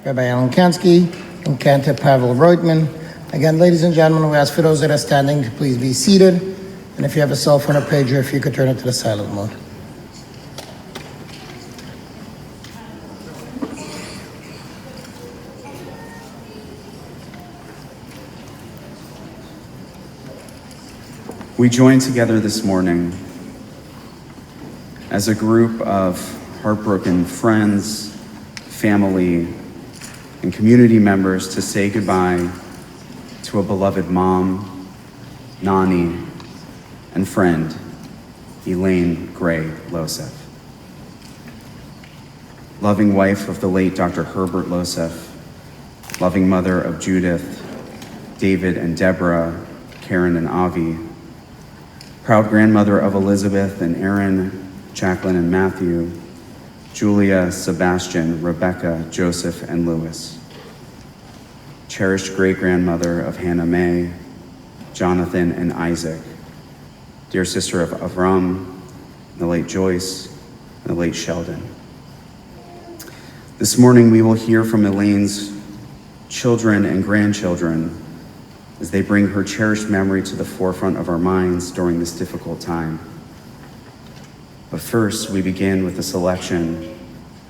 Rabbi Alan Kansky, and Cantor Pavel Reutman. Again, ladies and gentlemen, we ask for those that are standing to please be seated. And if you have a cell phone or pager, if you could turn it to the silent mode. We join together this morning as a group of heartbroken friends, family, and community members to say goodbye to a beloved mom, nanny, and friend, Elaine Gray Loseff. Loving wife of the late Dr. Herbert Loseff, loving mother of Judith, David and Deborah, Karen and Avi, proud grandmother of Elizabeth and Aaron, Jacqueline and Matthew, Julia, Sebastian, Rebecca, Joseph, and Louis. Cherished great-grandmother of Hannah May, Jonathan, and Isaac. Dear sister of Avram, the late Joyce, and the late Sheldon. This morning we will hear from Elaine's children and grandchildren as they bring her cherished memory to the forefront of our minds during this difficult time. But first, we begin with a selection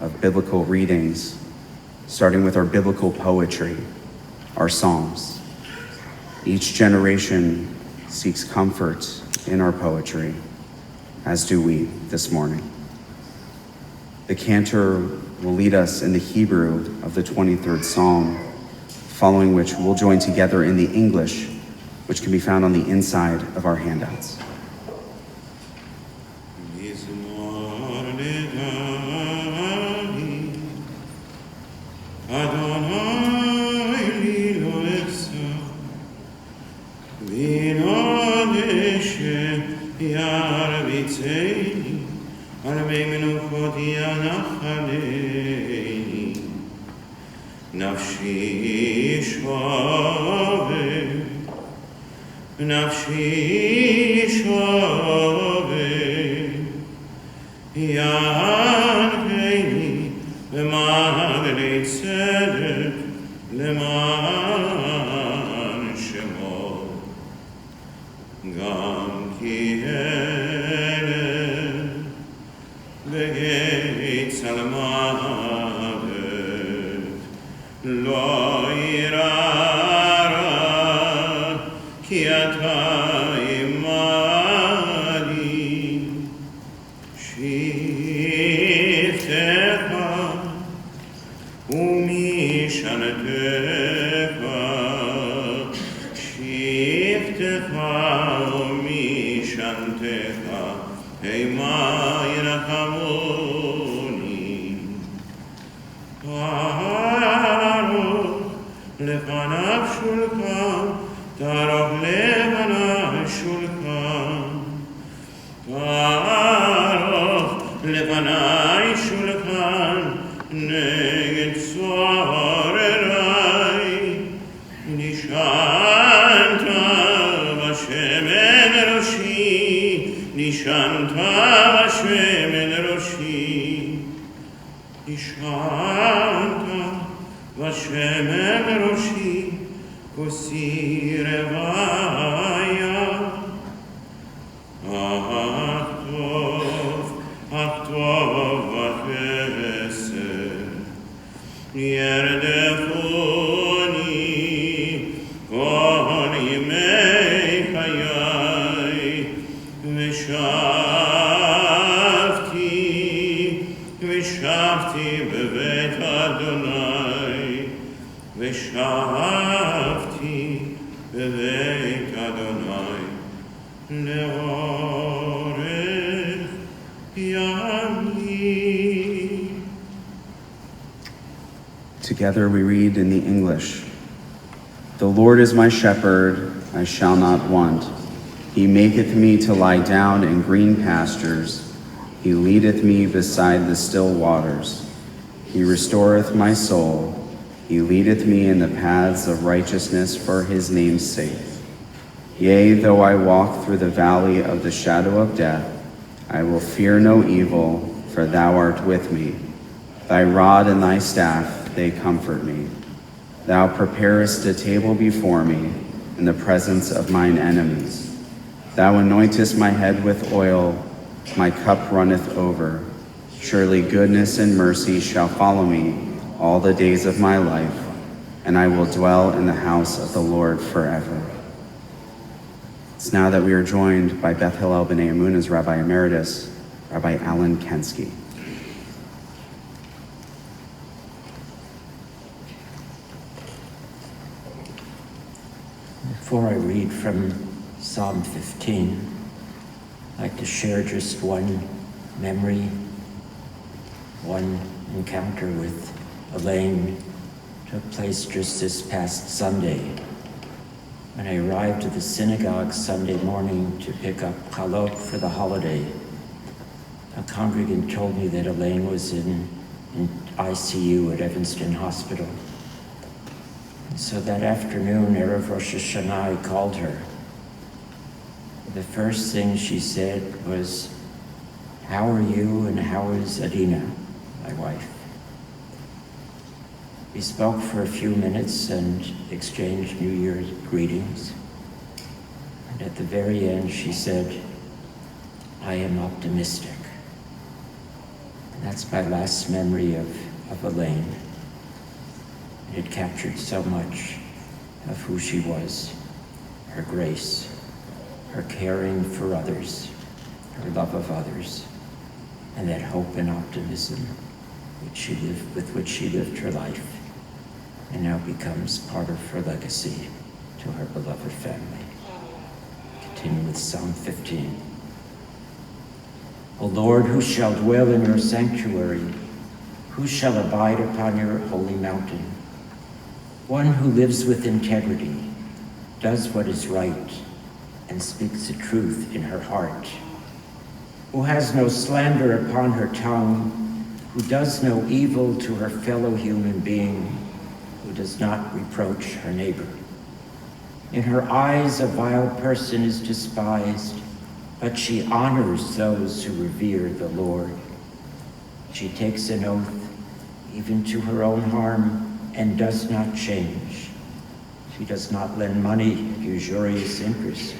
of biblical readings, starting with our biblical poetry, our Psalms. Each generation seeks comfort in our poetry, as do we this morning. The cantor will lead us in the Hebrew of the 23rd Psalm, following which we'll join together in the English, which can be found on the inside of our handouts. נפשי שווה, יענקני במעגלי צדק למען שמו, גם כי אלה בגיא צלמוות לא ירא כי אתה עמדי, שבטך ומשענתך, שבטך ומשענתך, המה ירחמוני. תערוך לפניו שולחן, תערוך לפניו שולחן, תערוך לפניי שולחן נגד צורריי. נשענת בשמן ראשי, נשענת בשמן ראשי, נשענת בשמן ראשי, כוסי רוויה. אך טוב וחסד ירדפוני כל ימי חיי, ושבתי בבית אדוני, ושבתי בבית אדוני לאורך ימי. Together we read in the English. The Lord is my shepherd, I shall not want. He maketh me to lie down in green pastures. He leadeth me beside the still waters. He restoreth my soul. He leadeth me in the paths of righteousness for his name's sake. Yea, though I walk through the valley of the shadow of death, I will fear no evil, for thou art with me. Thy rod and thy staff, they comfort me. Thou preparest a table before me in the presence of mine enemies. Thou anointest my head with oil, my cup runneth over. Surely goodness and mercy shall follow me all the days of my life, and I will dwell in the house of the Lord forever. It's now that we are joined by Beth Hillel B'nai Emunah's Rabbi Emeritus, Rabbi Alan Kensky. Before I read from Psalm 15, I'd like to share just one memory, one encounter with Elaine. Took place just this past Sunday. When I arrived at the synagogue Sunday morning to pick up chalot for the holiday, a congregant told me that Elaine was in ICU at Evanston Hospital. So that afternoon, Erev Rosh Hashanah, I called her. The first thing she said was, "How are you and how is Adina, my wife?" We spoke for a few minutes and exchanged New Year's greetings. And at the very end, she said, "I am optimistic." And that's my last memory of Elaine. It captured so much of who she was, her grace, her caring for others, her love of others, and that hope and optimism with which she lived her life, and now becomes part of her legacy to her beloved family. Continue with Psalm 15. O Lord, who shall dwell in your sanctuary? Who shall abide upon your holy mountain? One who lives with integrity, does what is right, and speaks the truth in her heart. Who has no slander upon her tongue, who does no evil to her fellow human being, who does not reproach her neighbor. In her eyes, a vile person is despised, but she honors those who revere the Lord. She takes an oath, even to her own harm, and does not change. She does not lend money at usurious interest,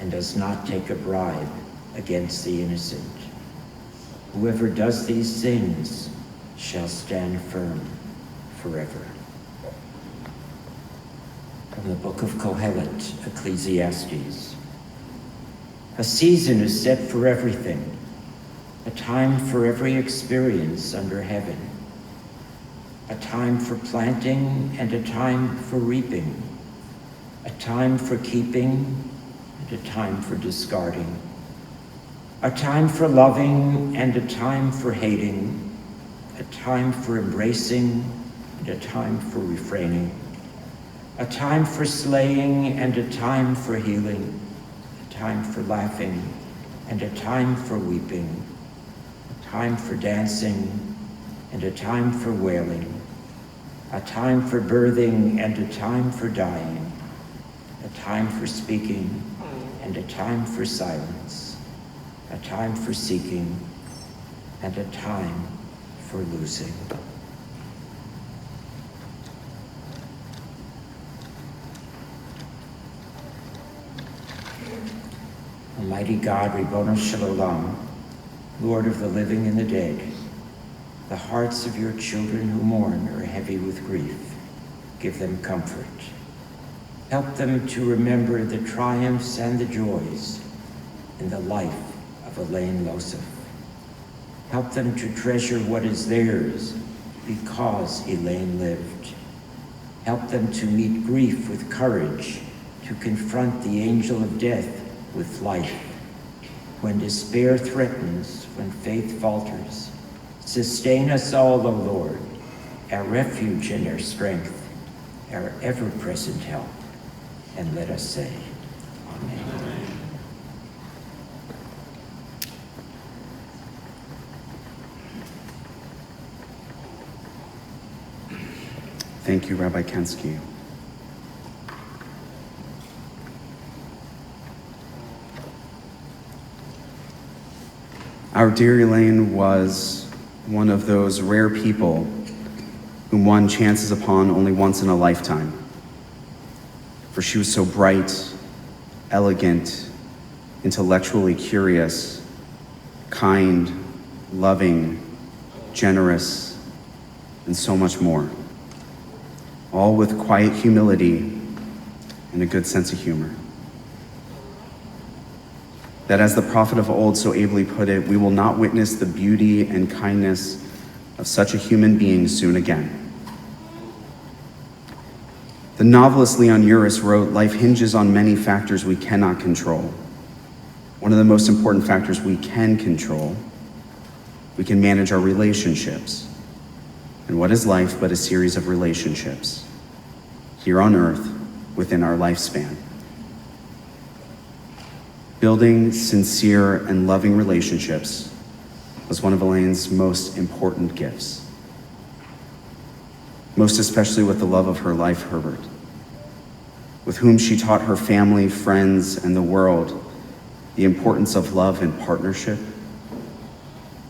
and does not take a bribe against the innocent. Whoever does these things shall stand firm forever. From the book of Kohelet, Ecclesiastes. A season is set for everything, a time for every experience under heaven. A time for planting and a time for reaping, a time for keeping and a time for discarding, a time for loving and a time for hating, a time for embracing and a time for refraining, a time for slaying and a time for healing, a time for laughing and a time for weeping, a time for dancing and a time for wailing, a time for birthing and a time for dying, a time for speaking and a time for silence, a time for seeking and a time for losing. Almighty God, Ribono Shel Olam, Lord of the living and the dead, the hearts of your children who mourn are heavy with grief. Give them comfort. Help them to remember the triumphs and the joys in the life of Elaine Loseff. Help them to treasure what is theirs because Elaine lived. Help them to meet grief with courage, to confront the angel of death with life. When despair threatens, when faith falters, sustain us all, O Lord, our refuge and our strength, our ever-present help, and let us say, Amen. Thank you, Rabbi Kensky. Our dear Elaine was one of those rare people whom one chances upon only once in a lifetime. For she was so bright, elegant, intellectually curious, kind, loving, generous, and so much more, all with quiet humility and a good sense of humor. That, as the prophet of old so ably put it, we will not witness the beauty and kindness of such a human being soon again. The novelist Leon Uris wrote, "Life hinges on many factors we cannot control. One of the most important factors we can control, we can manage our relationships. And what is life but a series of relationships here on earth within our lifespan?" Building sincere and loving relationships was one of Elaine's most important gifts, most especially with the love of her life, Herbert, with whom she taught her family, friends, and the world the importance of love and partnership,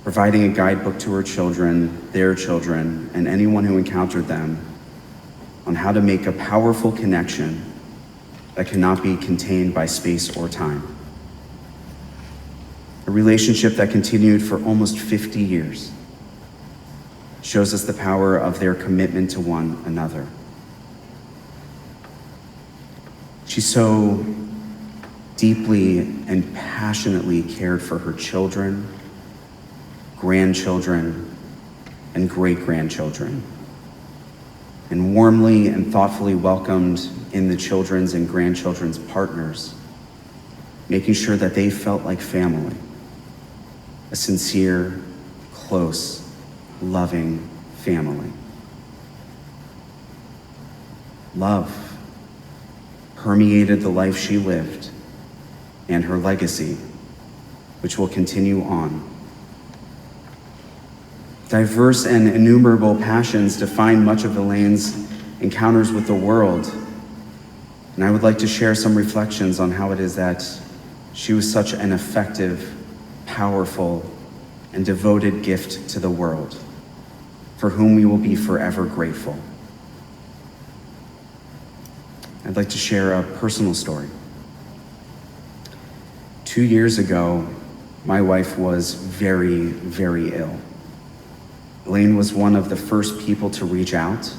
providing a guidebook to her children, their children, and anyone who encountered them on how to make a powerful connection that cannot be contained by space or time. A relationship that continued for almost 50 years shows us the power of their commitment to one another. She so deeply and passionately cared for her children, grandchildren, and great-grandchildren, and warmly and thoughtfully welcomed in the children's and grandchildren's partners, making sure that they felt like family, a sincere, close, loving family. Love permeated the life she lived and her legacy, which will continue on. Diverse and innumerable passions define much of Elaine's encounters with the world, and I would like to share some reflections on how it is that she was such an effective, powerful, and devoted gift to the world, for whom we will be forever grateful. I'd like to share a personal story. 2 years ago, my wife was very, very ill. Elaine was one of the first people to reach out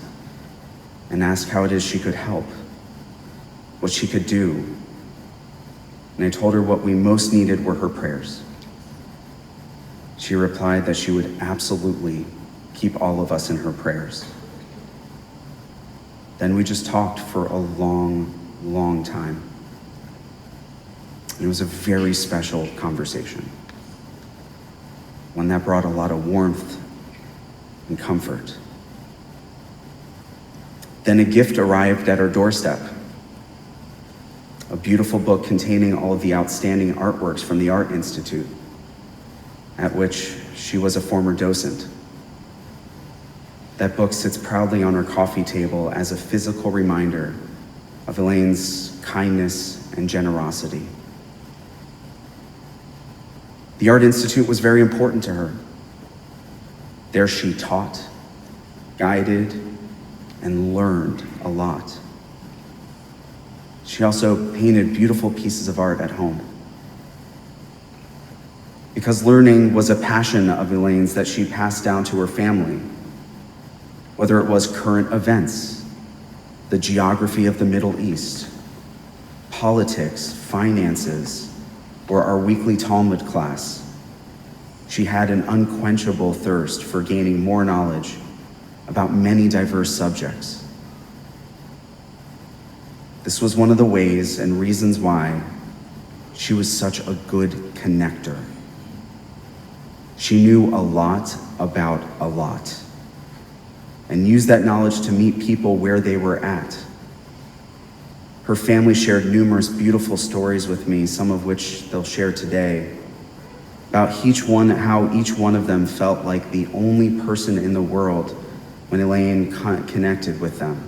and ask how it is she could help, what she could do. And I told her what we most needed were her prayers. She replied that she would absolutely keep all of us in her prayers. Then we just talked for a long, long time. It was a very special conversation, one that brought a lot of warmth and comfort. Then a gift arrived at our doorstep, a beautiful book containing all of the outstanding artworks from the Art Institute, at which she was a former docent. That book sits proudly on her coffee table as a physical reminder of Elaine's kindness and generosity. The Art Institute was very important to her. There she taught, guided, and learned a lot. She also painted beautiful pieces of art at home. Because learning was a passion of Elaine's that she passed down to her family, whether it was current events, the geography of the Middle East, politics, finances, or our weekly Talmud class. She had an unquenchable thirst for gaining more knowledge about many diverse subjects. This was one of the ways and reasons why she was such a good connector. She knew a lot about a lot and used that knowledge to meet people where they were at. Her family shared numerous beautiful stories with me, some of which they'll share today, about how each one of them felt like the only person in the world when Elaine connected with them.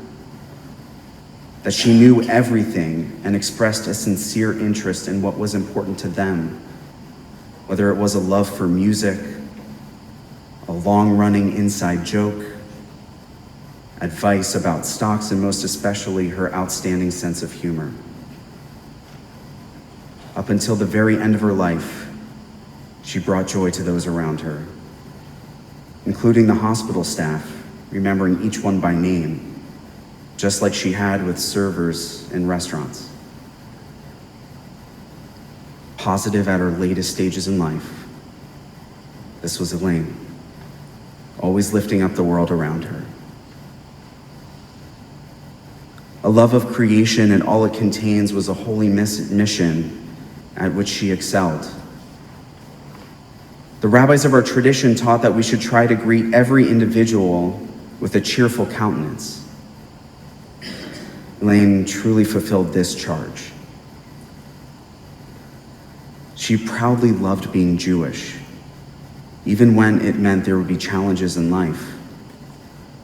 That she knew everything and expressed a sincere interest in what was important to them, whether it was a love for music, a long-running inside joke, advice about stocks, and most especially her outstanding sense of humor. Up until the very end of her life, she brought joy to those around her, including the hospital staff, remembering each one by name, just like she had with servers in restaurants. Positive at her latest stages in life, this was Elaine, always lifting up the world around her. A love of creation and all it contains was a holy mission at which she excelled. The rabbis of our tradition taught that we should try to greet every individual with a cheerful countenance. Elaine truly fulfilled this charge. She proudly loved being Jewish, even when it meant there would be challenges in life,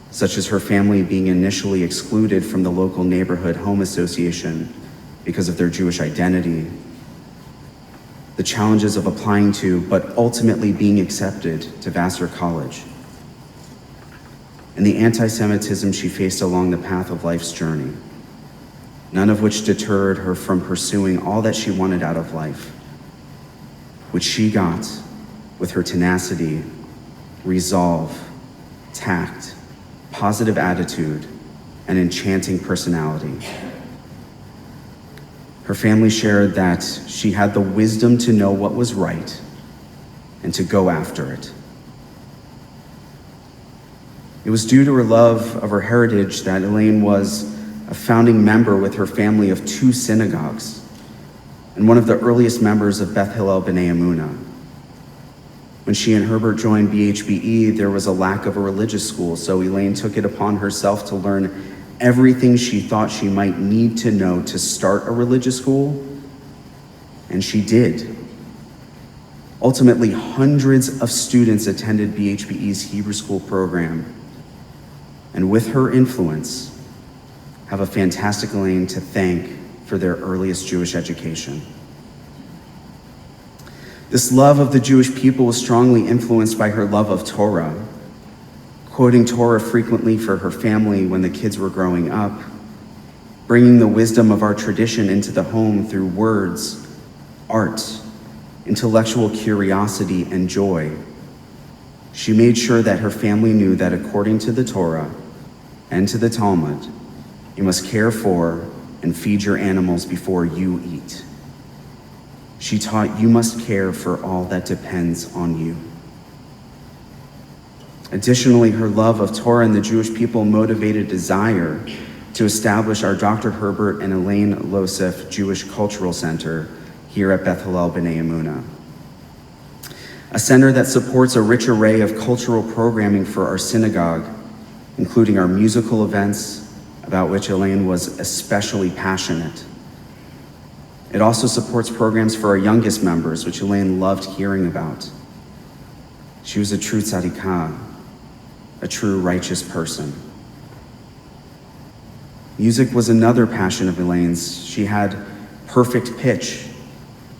such as her family being initially excluded from the local neighborhood home association because of their Jewish identity, the challenges of applying to, but ultimately being accepted to Vassar College, and the anti-Semitism she faced along the path of life's journey, none of which deterred her from pursuing all that she wanted out of life, which she got with her tenacity, resolve, tact, positive attitude, and enchanting personality. Her family shared that she had the wisdom to know what was right and to go after it. It was due to her love of her heritage that Elaine was a founding member with her family of 2 synagogues and one of the earliest members of Beth Hillel B'nai Emunah. When she and Herbert joined BHBE, there was a lack of a religious school, so Elaine took it upon herself to learn everything she thought she might need to know to start a religious school, and she did. Ultimately, hundreds of students attended BHBE's Hebrew School program, and with her influence, have a fantastic Elaine to thank for their earliest Jewish education. This love of the Jewish people was strongly influenced by her love of Torah, quoting Torah frequently for her family when the kids were growing up, bringing the wisdom of our tradition into the home through words, art, intellectual curiosity, and joy. She made sure that her family knew that according to the Torah and to the Talmud, you must care for and feed your animals before you eat. She taught you must care for all that depends on you. Additionally, her love of Torah and the Jewish people motivated desire to establish our Dr. Herbert and Elaine Loseff Jewish Cultural Center here at Beth Hillel B'nai Emunah, a center that supports a rich array of cultural programming for our synagogue, including our musical events, about which Elaine was especially passionate. It also supports programs for our youngest members, which Elaine loved hearing about. She was a true tzaddikah, a true righteous person. Music was another passion of Elaine's. She had perfect pitch,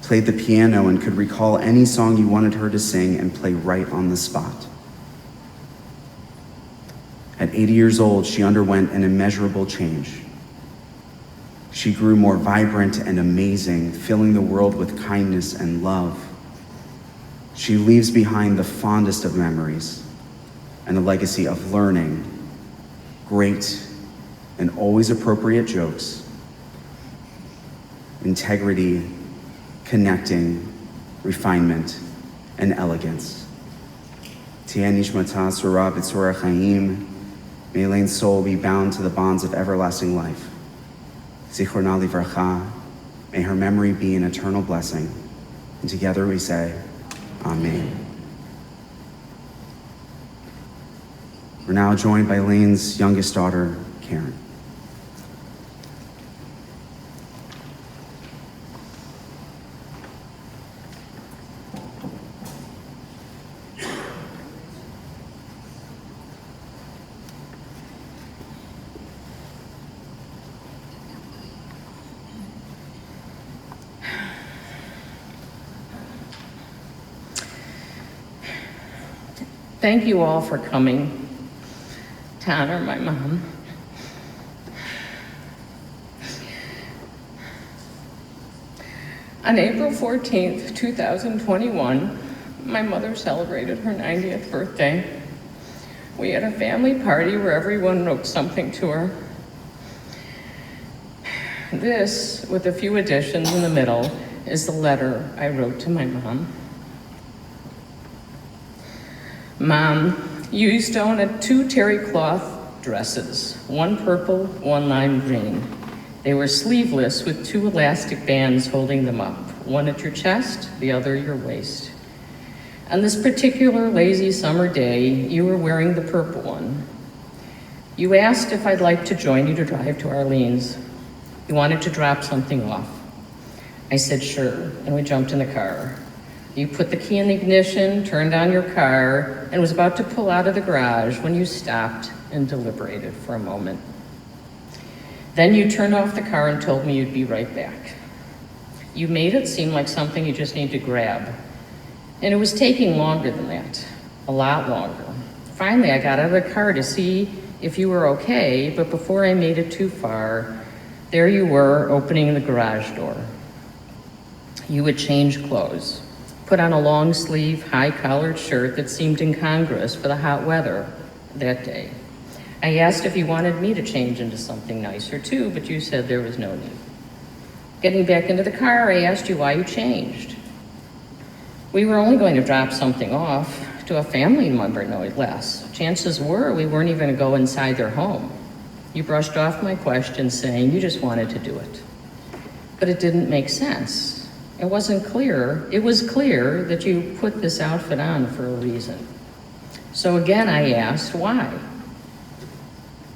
played the piano, and could recall any song you wanted her to sing and play right on the spot. At 80 years old, she underwent an immeasurable change. She grew more vibrant and amazing, filling the world with kindness and love. She leaves behind the fondest of memories and a legacy of learning, great and always appropriate jokes, integrity, connecting, refinement, and elegance. Tiheh nishmata tzurah b'tzorah chaim. May Elaine's soul be bound to the bonds of everlasting life. Zichrona livracha. May her memory be an eternal blessing. And together we say, Amen. We're now joined by Elaine's youngest daughter, Karen. Thank you all for coming. to honor my mom. On April 14th, 2021, my mother celebrated her 90th birthday. We had a family party where everyone wrote something to her. This, with a few additions in the middle, is the letter I wrote to my mom. Mom, you used to own 2 terry cloth dresses, one purple, one lime green. They were sleeveless with 2 elastic bands holding them up, one at your chest, the other your waist. On this particular lazy summer day, you were wearing the purple one. You asked if I'd like to join you to drive to Arlene's. You wanted to drop something off. I said sure, and we jumped in the car. You put the key in the ignition, turned on your car, and was about to pull out of the garage when you stopped and deliberated for a moment. Then you turned off the car and told me you'd be right back. You made it seem like something you just need to grab. And it was taking longer than that, a lot longer. Finally, I got out of the car to see if you were okay, but before I made it too far, there you were opening the garage door. You had changed clothes, put on a long sleeve, high collared shirt that seemed incongruous for the hot weather that day. I asked if you wanted me to change into something nicer too, but you said there was no need. Getting back into the car, I asked you why you changed. We were only going to drop something off to a family member, no less. Chances were we weren't even going to go inside their home. You brushed off my question saying you just wanted to do it. But it didn't make sense. It wasn't clear. It was clear that you put this outfit on for a reason. So again, I asked why.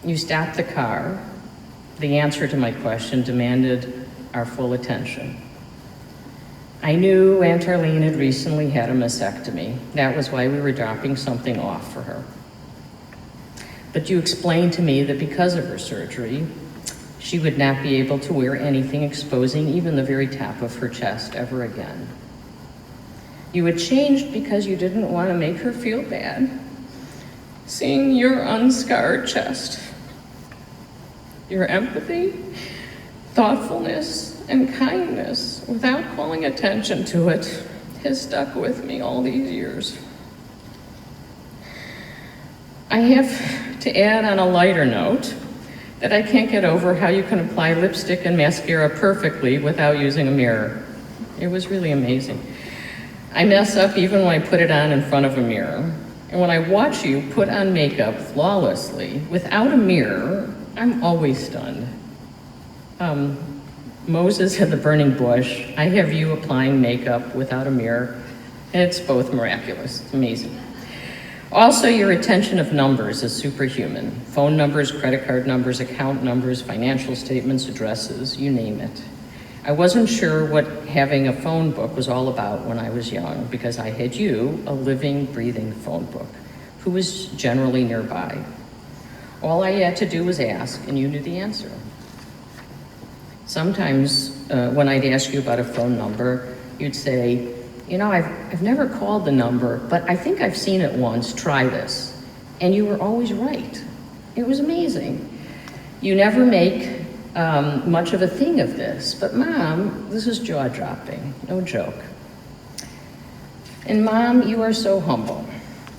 You stopped the car. The answer to my question demanded our full attention. I knew Aunt Arlene had recently had a mastectomy. That was why we were dropping something off for her. But you explained to me that because of her surgery, she would not be able to wear anything exposing even the very top of her chest ever again. You had changed because you didn't want to make her feel bad, seeing your unscarred chest. Your empathy, thoughtfulness, and kindness, without calling attention to it, has stuck with me all these years. I have to add on a lighter note that I can't get over how you can apply lipstick and mascara perfectly without using a mirror. It was really amazing. I mess up even when I put it on in front of a mirror. And when I watch you put on makeup flawlessly without a mirror, I'm always stunned. Moses had the burning bush. I have you applying makeup without a mirror. And it's both miraculous. It's amazing. Also, your retention of numbers is superhuman. Phone numbers, credit card numbers, account numbers, financial statements, addresses, you name it. I wasn't sure what having a phone book was all about when I was young because I had you, a living, breathing phone book, who was generally nearby. All I had to do was ask, and you knew the answer. Sometimes when I'd ask you about a phone number, you'd say, you know, I've never called the number, but I think I've seen it once, try this. And you were always right. It was amazing. You never make much of a thing of this, but Mom, this is jaw-dropping, no joke. And Mom, you are so humble.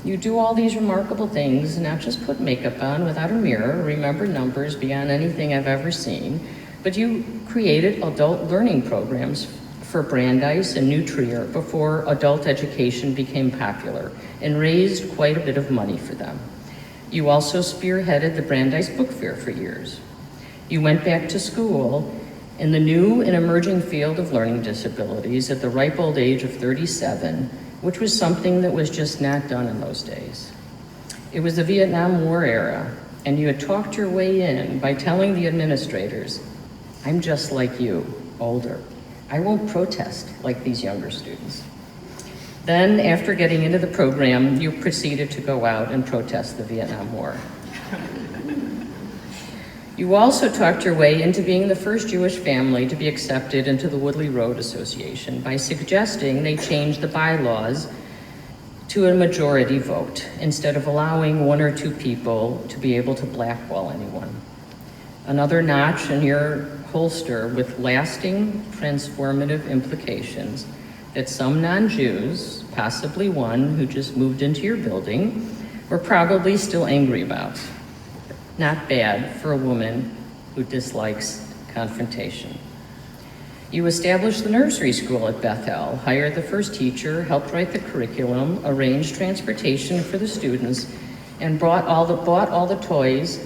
You do all these remarkable things, not just put makeup on without a mirror, remember numbers beyond anything I've ever seen, but you created adult learning programs for Brandeis and New Trier before adult education became popular and raised quite a bit of money for them. You also spearheaded the Brandeis Book Fair for years. You went back to school in the new and emerging field of learning disabilities at the ripe old age of 37, which was something that was just not done in those days. It was the Vietnam War era, and you had talked your way in by telling the administrators, I'm just like you, older. I won't protest like these younger students. Then, after getting into the program, you proceeded to go out and protest the Vietnam War. You also talked your way into being the first Jewish family to be accepted into the Woodley Road Association by suggesting they change the bylaws to a majority vote instead of allowing one or two people to be able to blackball anyone. Another notch in your holster with lasting transformative implications that some non-Jews, possibly one who just moved into your building, were probably still angry about. Not bad for a woman who dislikes confrontation. You established the nursery school at Bethel, hired the first teacher, helped write the curriculum, arranged transportation for the students, and bought all the toys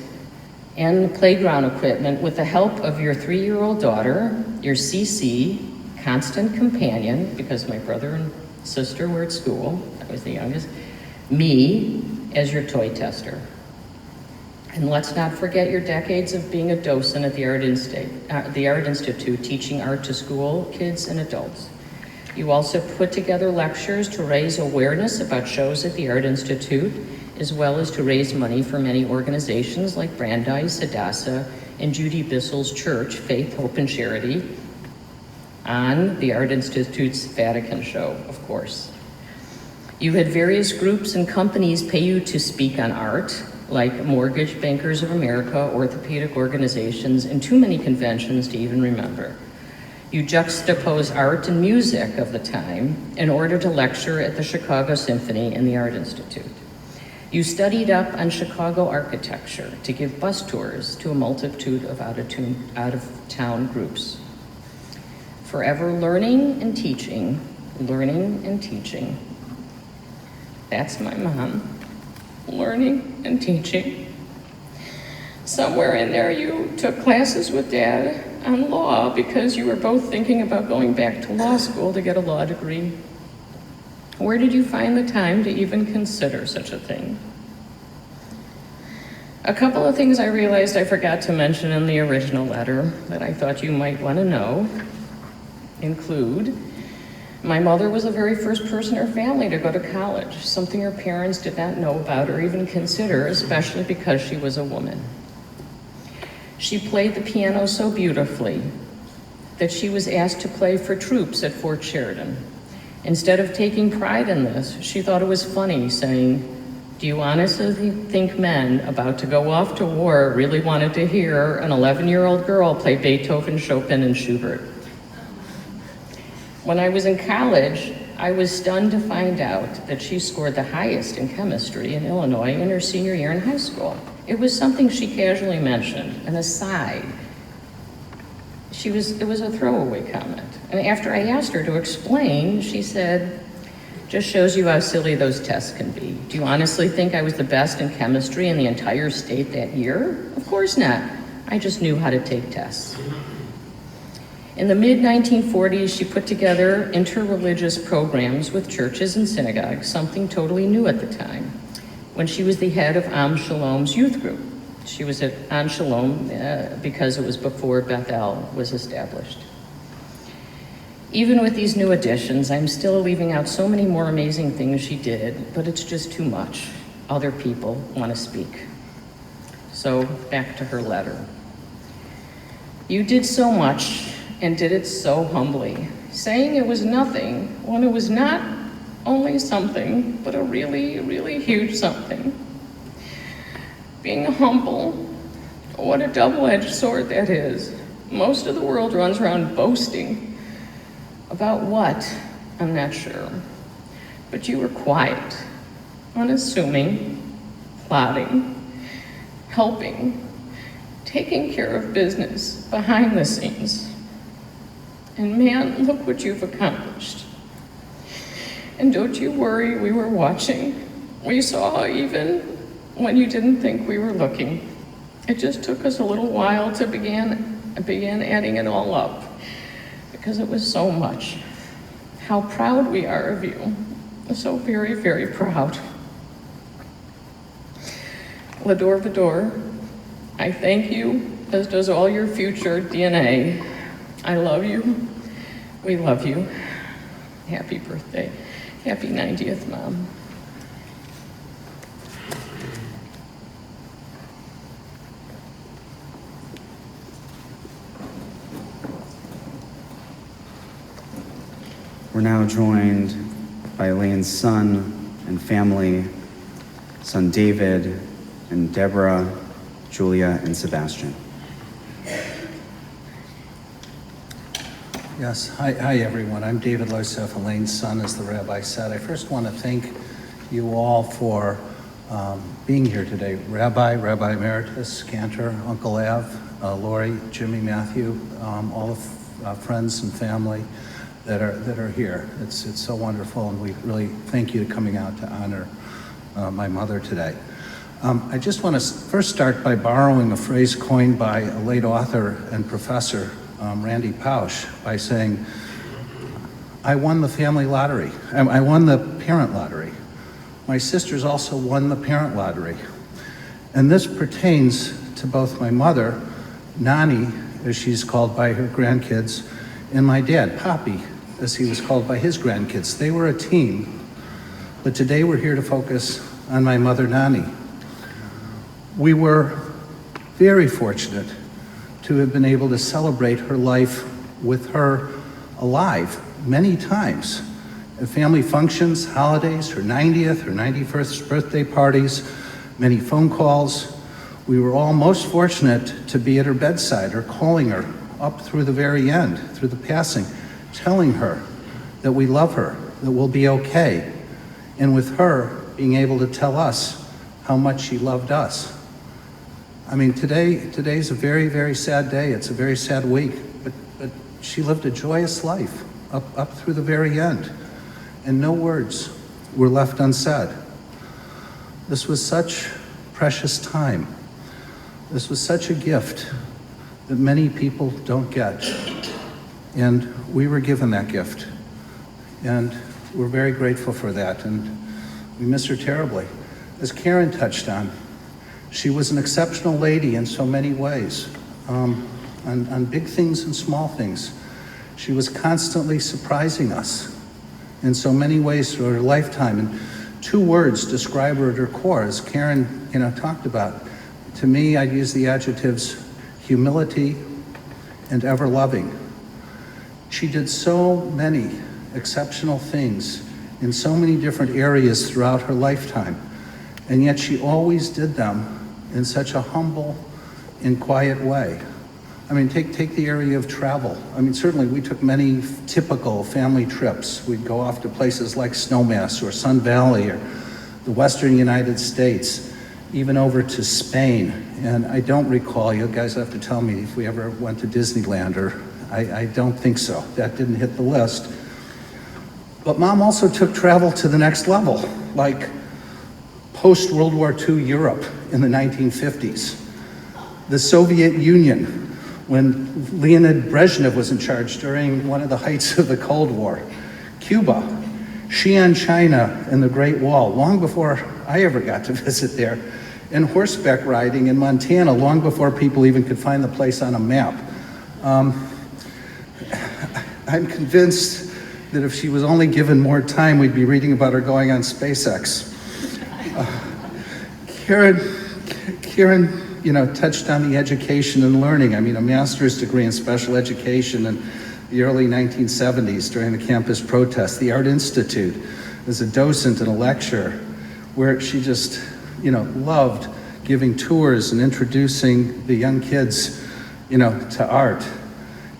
and the playground equipment with the help of your 3-year-old daughter, your CC, constant companion, because my brother and sister were at school, I was the youngest, me as your toy tester. And let's not forget your decades of being a docent at the Art Institute, teaching art to school, kids, and adults. You also put together lectures to raise awareness about shows at the Art Institute, as well as to raise money for many organizations like Brandeis, Hadassah, and Judy Bissell's church, Faith, Hope, and Charity, on the Art Institute's Vatican show, of course. You had various groups and companies pay you to speak on art, like Mortgage Bankers of America, orthopedic organizations, and too many conventions to even remember. You juxtapose art and music of the time in order to lecture at the Chicago Symphony and the Art Institute. You studied up on Chicago architecture to give bus tours to a multitude of out-of-town groups. Forever learning and teaching, learning and teaching. That's my mom. Learning and teaching. Somewhere in there you took classes with Dad on law because you were both thinking about going back to law school to get a law degree. Where did you find the time to even consider such a thing? A couple of things I realized I forgot to mention in the original letter that I thought you might want to know include: my mother was the very first person in her family to go to college, something her parents did not know about or even consider, especially because she was a woman. She played the piano so beautifully that she was asked to play for troops at Fort Sheridan. Instead of taking pride in this, she thought it was funny, saying, "Do you honestly think men about to go off to war really wanted to hear an 11-year-old girl play Beethoven, Chopin, and Schubert?" When I was in college, I was stunned to find out that she scored the highest in chemistry in Illinois in her senior year in high school. It was something she casually mentioned, an aside. It was a throwaway comment. And after I asked her to explain, she said, "Just shows you how silly those tests can be. Do you honestly think I was the best in chemistry in the entire state that year? Of course not. I just knew how to take tests." In the mid-1940s, she put together interreligious programs with churches and synagogues, something totally new at the time, when she was the head of Am Shalom's youth group. She was at Am Shalom because it was before Bethel was established. Even with these new additions, I'm still leaving out so many more amazing things she did, but it's just too much. Other people want to speak. So back to her letter. You did so much and did it so humbly, saying it was nothing when it was not only something, but a really, really huge something. Being humble, what a double-edged sword that is. Most of the world runs around boasting. About what? I'm not sure. But you were quiet, unassuming, plodding, helping, taking care of business behind the scenes. And man, look what you've accomplished. And don't you worry, we were watching. We saw even when you didn't think we were looking. It just took us a little while to begin adding it all up, because it was so much. How proud we are of you. So very, very proud. Lador Vador, I thank you, as does all your future DNA. I love you. We love you. Happy birthday. Happy 90th, Mom. We're now joined by Elaine's son and family, son David, and Deborah, Julia, and Sebastian. Yes, hi everyone. I'm David Loseff, Elaine's son, as the rabbi said. I first want to thank you all for being here today. Rabbi Emeritus, Cantor, Uncle Av, Lori, Jimmy, Matthew, all the friends and family that are here. It's so wonderful, and we really thank you for coming out to honor my mother today. I just want to first start by borrowing a phrase coined by a late author and professor, Randy Pausch, by saying, I won the family lottery. I won the parent lottery. My sisters also won the parent lottery. And this pertains to both my mother, Nani, as she's called by her grandkids, and my dad, Poppy, as he was called by his grandkids. They were a team, but today we're here to focus on my mother, Nani. We were very fortunate to have been able to celebrate her life with her alive many times at family functions, holidays, her 90th, her 91st birthday parties, many phone calls. We were all most fortunate to be at her bedside or calling her up through the very end, through the passing, telling her that we love her, that we'll be okay, and with her being able to tell us how much she loved us. I mean, today's a very, very sad day. It's a very sad week, but she lived a joyous life up through the very end, and no words were left unsaid. This was such precious time. This was such a gift that many people don't get, and we were given that gift, and we're very grateful for that, and we miss her terribly. As Karen touched on, she was an exceptional lady in so many ways, on big things and small things. She was constantly surprising us in so many ways through her lifetime. And 2 words describe her at her core, as Karen, talked about. To me, I'd use the adjectives humility and ever loving. She did so many exceptional things in so many different areas throughout her lifetime, and yet she always did them in such a humble and quiet way. I mean, take the area of travel. I mean, certainly we took many typical family trips. We'd go off to places like Snowmass or Sun Valley or the Western United States, even over to Spain. And I don't recall, you guys have to tell me if we ever went to Disneyland, or I don't think so. That didn't hit the list. But Mom also took travel to the next level, like post-World War II Europe in the 1950s, the Soviet Union, when Leonid Brezhnev was in charge during one of the heights of the Cold War, Cuba, Xi'an, China, and the Great Wall, long before I ever got to visit there, and horseback riding in Montana, long before people even could find the place on a map. I'm convinced that if she was only given more time, we'd be reading about her going on SpaceX. Karen, touched on the education and learning. I mean, a master's degree in special education in the early 1970s during the campus protests, the Art Institute as a docent and a lecturer, where she just, loved giving tours and introducing the young kids, to art.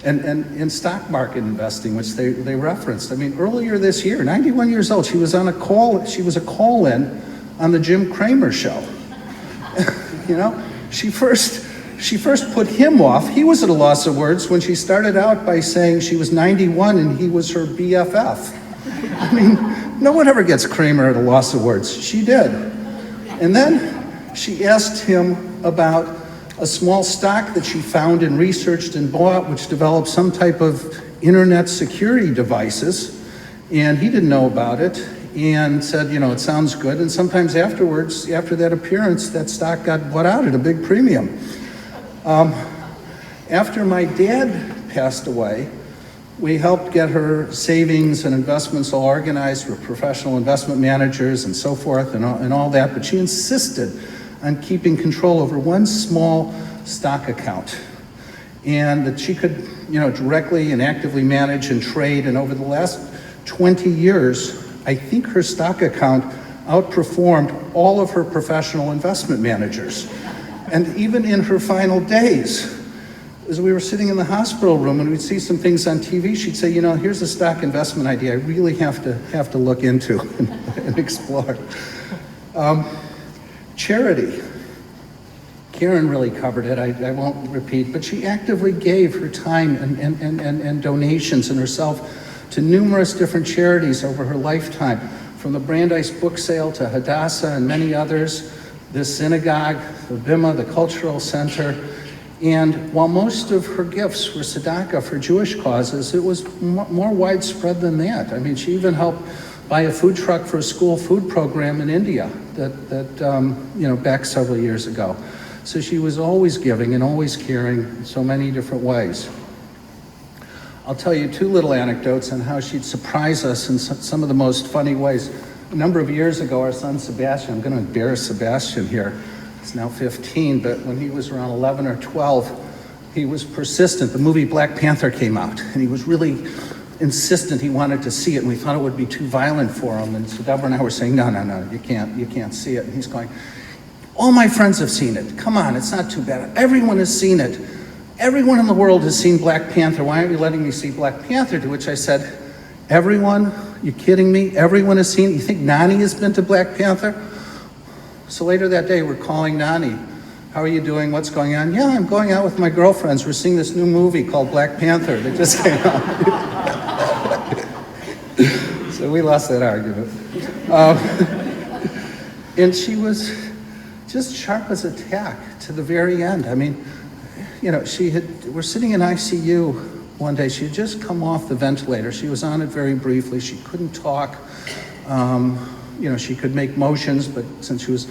And in stock market investing, which they referenced. I mean, earlier this year, 91 years old, she was a call-in on the Jim Cramer show. She first put him off. He was at a loss of words when she started out by saying she was 91 and he was her BFF. I mean, no one ever gets Cramer at a loss of words. She did. And then she asked him about a small stock that she found and researched and bought, which developed some type of internet security devices. And he didn't know about it and said, it sounds good. And sometimes afterwards, after that appearance, that stock got bought out at a big premium. After my dad passed away, we helped get her savings and investments all organized with professional investment managers and so forth and all that, but she insisted on keeping control over one small stock account, and that she could, directly and actively manage and trade. And over the last 20 years, I think her stock account outperformed all of her professional investment managers. And even in her final days, as we were sitting in the hospital room and we'd see some things on TV, she'd say, you know, here's a stock investment idea I really have to look into and explore. Charity. Karen really covered it, I won't repeat, but she actively gave her time and donations and herself to numerous different charities over her lifetime, from the Brandeis book sale to Hadassah and many others, the synagogue, the Bima, the cultural center. And while most of her gifts were tzedakah for Jewish causes, it was more widespread than that. I mean, she even helped buy a food truck for a school food program in India that back several years ago. So she was always giving and always caring in so many different ways. I'll tell you 2 little anecdotes on how she'd surprise us in some of the most funny ways. A number of years ago, our son Sebastian, I'm going to embarrass Sebastian here, he's now 15, but when he was around 11 or 12, he was persistent. The movie Black Panther came out, and he was really insistent he wanted to see it, and we thought it would be too violent for him. And so Deborah and I were saying, no, you can't see it. And he's going, all my friends have seen it. Come on, it's not too bad. Everyone has seen it. Everyone in the world has seen Black Panther. Why aren't you letting me see Black Panther? To which I said, everyone? You kidding me? Everyone has seen it? You think Nani has been to Black Panther? So later that day, we're calling Nani. How are you doing? What's going on? Yeah, I'm going out with my girlfriends. We're seeing this new movie called Black Panther that just came out. So we lost that argument. And she was just sharp as a tack to the very end. I mean, we're sitting in ICU one day. She had just come off the ventilator. She was on it very briefly. She couldn't talk. She could make motions, but since she was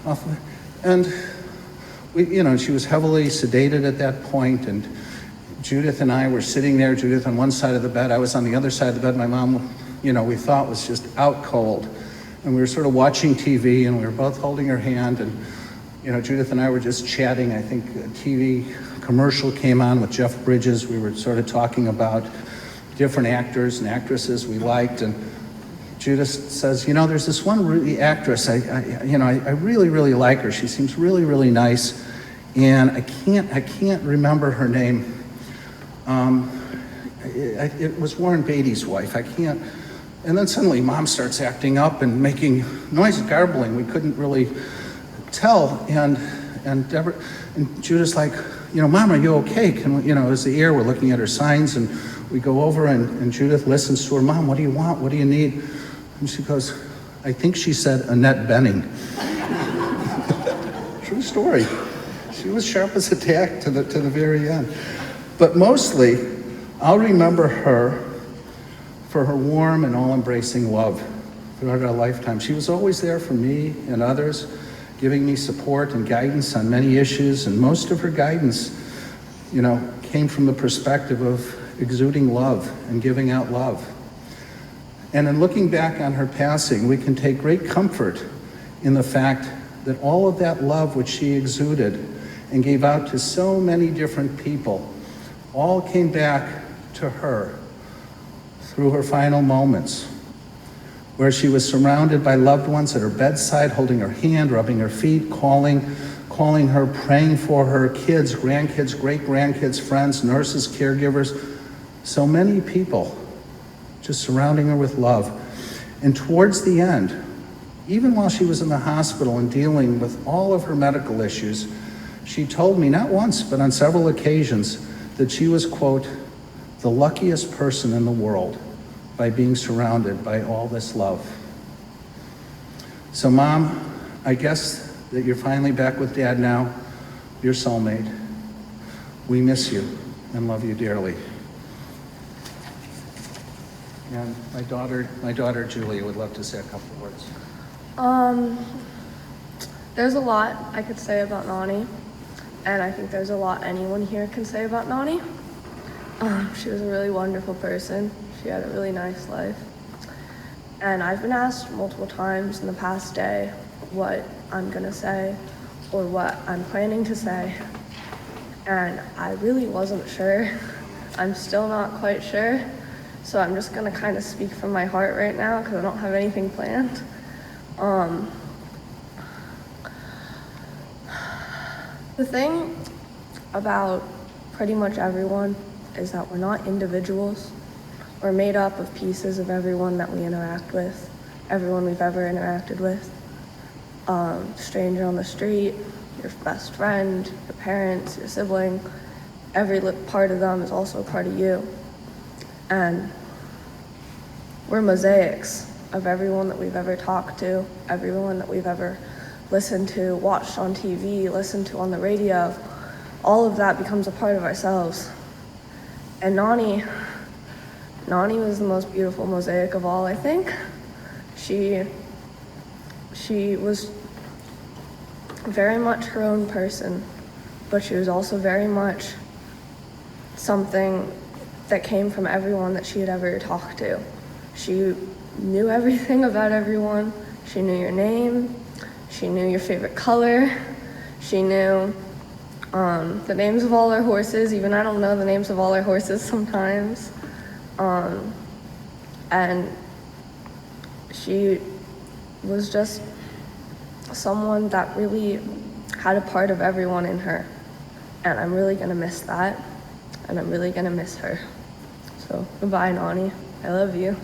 off, and she was heavily sedated at that point. And Judith and I were sitting there. Judith on one side of the bed. I was on the other side of the bed. My mom, we thought was just out cold. And we were sort of watching TV, and we were both holding her hand. And Judith and I were just chatting. I think a TV commercial came on with Jeff Bridges. We were sort of talking about different actors and actresses we liked. And Judith says, there's this one actress, I really, really like her. She seems really, really nice. And I can't remember her name. It was Warren Beatty's wife. I can't. And then suddenly Mom starts acting up and making noise, garbling. We couldn't really tell. And Deborah and Judith's like, Mom, are you okay? Can we, as the air, we're looking at her signs, and we go over and Judith listens to her. Mom, what do you want? What do you need? And she goes, I think she said Annette Bening. True story. She was sharp as a tack to the very end. But mostly, I'll remember her for her warm and all-embracing love throughout our lifetime. She was always there for me and others, giving me support and guidance on many issues, and most of her guidance, came from the perspective of exuding love and giving out love. And in looking back on her passing, we can take great comfort in the fact that all of that love which she exuded and gave out to so many different people all came back to her through her final moments, where she was surrounded by loved ones at her bedside, holding her hand, rubbing her feet, calling her, praying for her, kids, grandkids, great-grandkids, friends, nurses, caregivers, so many people just surrounding her with love. And towards the end, even while she was in the hospital and dealing with all of her medical issues, she told me, not once, but on several occasions, that she was, quote, the luckiest person in the world by being surrounded by all this love. So Mom, I guess that you're finally back with Dad now, your soulmate. We miss you and love you dearly. And my daughter Julia would love to say a couple of words. There's a lot I could say about Nani, and I think there's a lot anyone here can say about Nani. She was a really wonderful person. She had a really nice life. And I've been asked multiple times in the past day what I'm gonna say or what I'm planning to say. And I really wasn't sure. I'm still not quite sure. So I'm just gonna kind of speak from my heart right now because I don't have anything planned. The thing about pretty much everyone is that we're not individuals. We're made up of pieces of everyone that we interact with, everyone we've ever interacted with. Stranger on the street, your best friend, your parents, your sibling, every part of them is also a part of you. And we're mosaics of everyone that we've ever talked to, everyone that we've ever listened to, watched on TV, listened to on the radio. All of that becomes a part of ourselves. And Nani was the most beautiful mosaic of all, I think. She was very much her own person, but she was also very much something that came from everyone that she had ever talked to. She knew everything about everyone. She knew your name. She knew your favorite color. She knew the names of all our horses. Even I don't know the names of all our horses sometimes. And she was just someone that really had a part of everyone in her. And I'm really gonna miss that. And I'm really gonna miss her. So goodbye, Nani. I love you.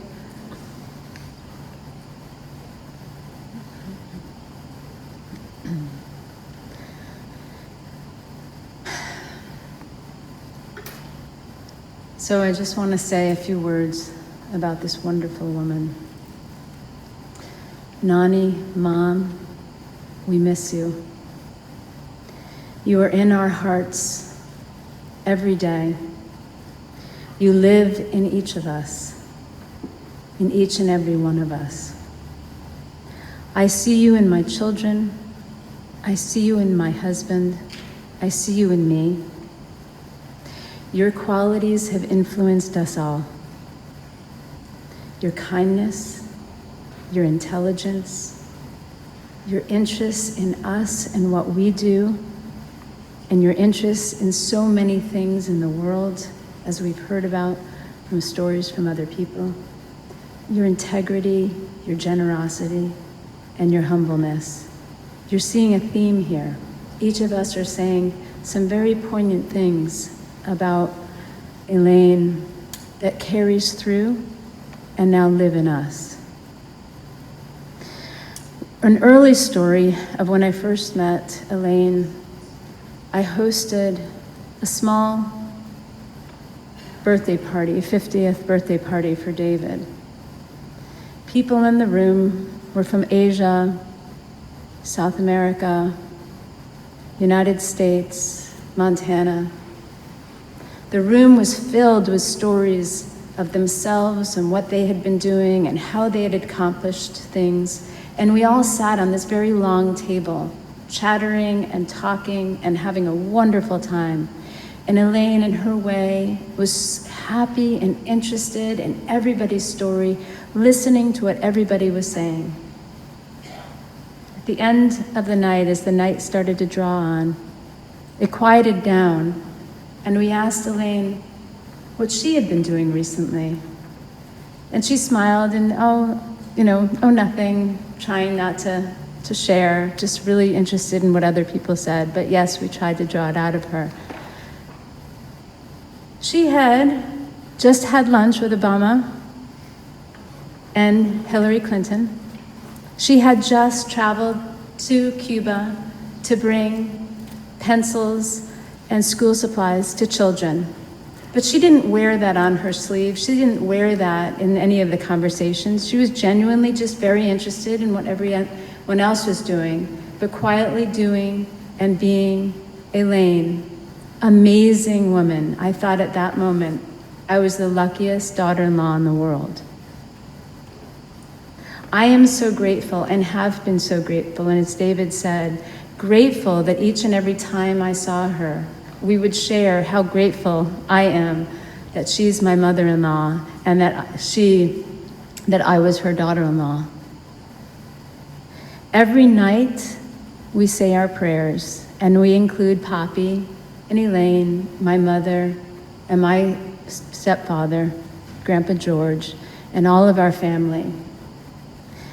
So I just want to say a few words about this wonderful woman. Nani, Mom, we miss you. You are in our hearts every day. You live in each of us, in each and every one of us. I see you in my children. I see you in my husband. I see you in me. Your qualities have influenced us all. Your kindness, your intelligence, your interest in us and what we do, and your interest in so many things in the world, as we've heard about from stories from other people, your integrity, your generosity, and your humbleness. You're seeing a theme here. Each of us are saying some very poignant things about Elaine that carries through and now live in us. An early story of when I first met Elaine, I hosted a small birthday party, 50th birthday party for David. People in the room were from Asia, South America, United States, Montana. The room was filled with stories of themselves and what they had been doing and how they had accomplished things. And we all sat on this very long table, chattering and talking and having a wonderful time. And Elaine, in her way, was happy and interested in everybody's story, listening to what everybody was saying. At the end of the night, as the night started to draw on, it quieted down. And we asked Elaine what she had been doing recently. And she smiled and, nothing, trying not to share, just really interested in what other people said. But yes, we tried to draw it out of her. She had just had lunch with Obama and Hillary Clinton. She had just traveled to Cuba to bring pencils and school supplies to children. But she didn't wear that on her sleeve. She didn't wear that in any of the conversations. She was genuinely just very interested in what everyone else was doing, but quietly doing and being Elaine. Amazing woman. I thought at that moment, I was the luckiest daughter-in-law in the world. I am so grateful and have been so grateful, and as David said, grateful that each and every time I saw her, we would share how grateful I am that she's my mother-in-law and that I was her daughter-in-law. Every night we say our prayers, and we include Poppy and Elaine, my mother, and my stepfather, Grandpa George, and all of our family.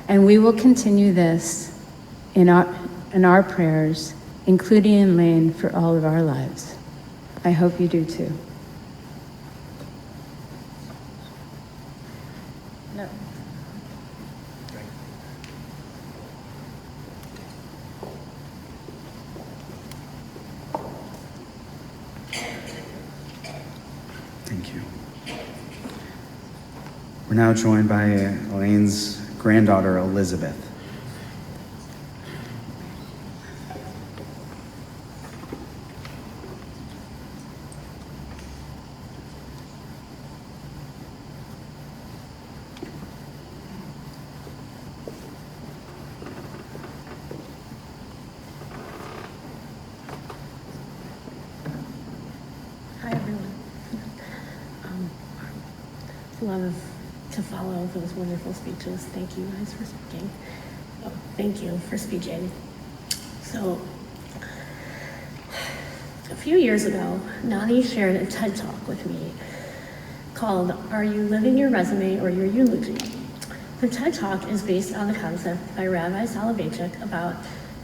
And we will continue this in our prayers, including Elaine, for all of our lives. I hope you do too. No. Thank you. We're now joined by Elaine's granddaughter, Elizabeth. Hi, everyone. Love to follow those wonderful speeches. Thank you guys for speaking. Oh, thank you for speaking. So, a few years ago, Nani shared a TED Talk with me called Are You Living Your Resume or Your Eulogy? The TED Talk is based on the concept by Rabbi Soloveitchik about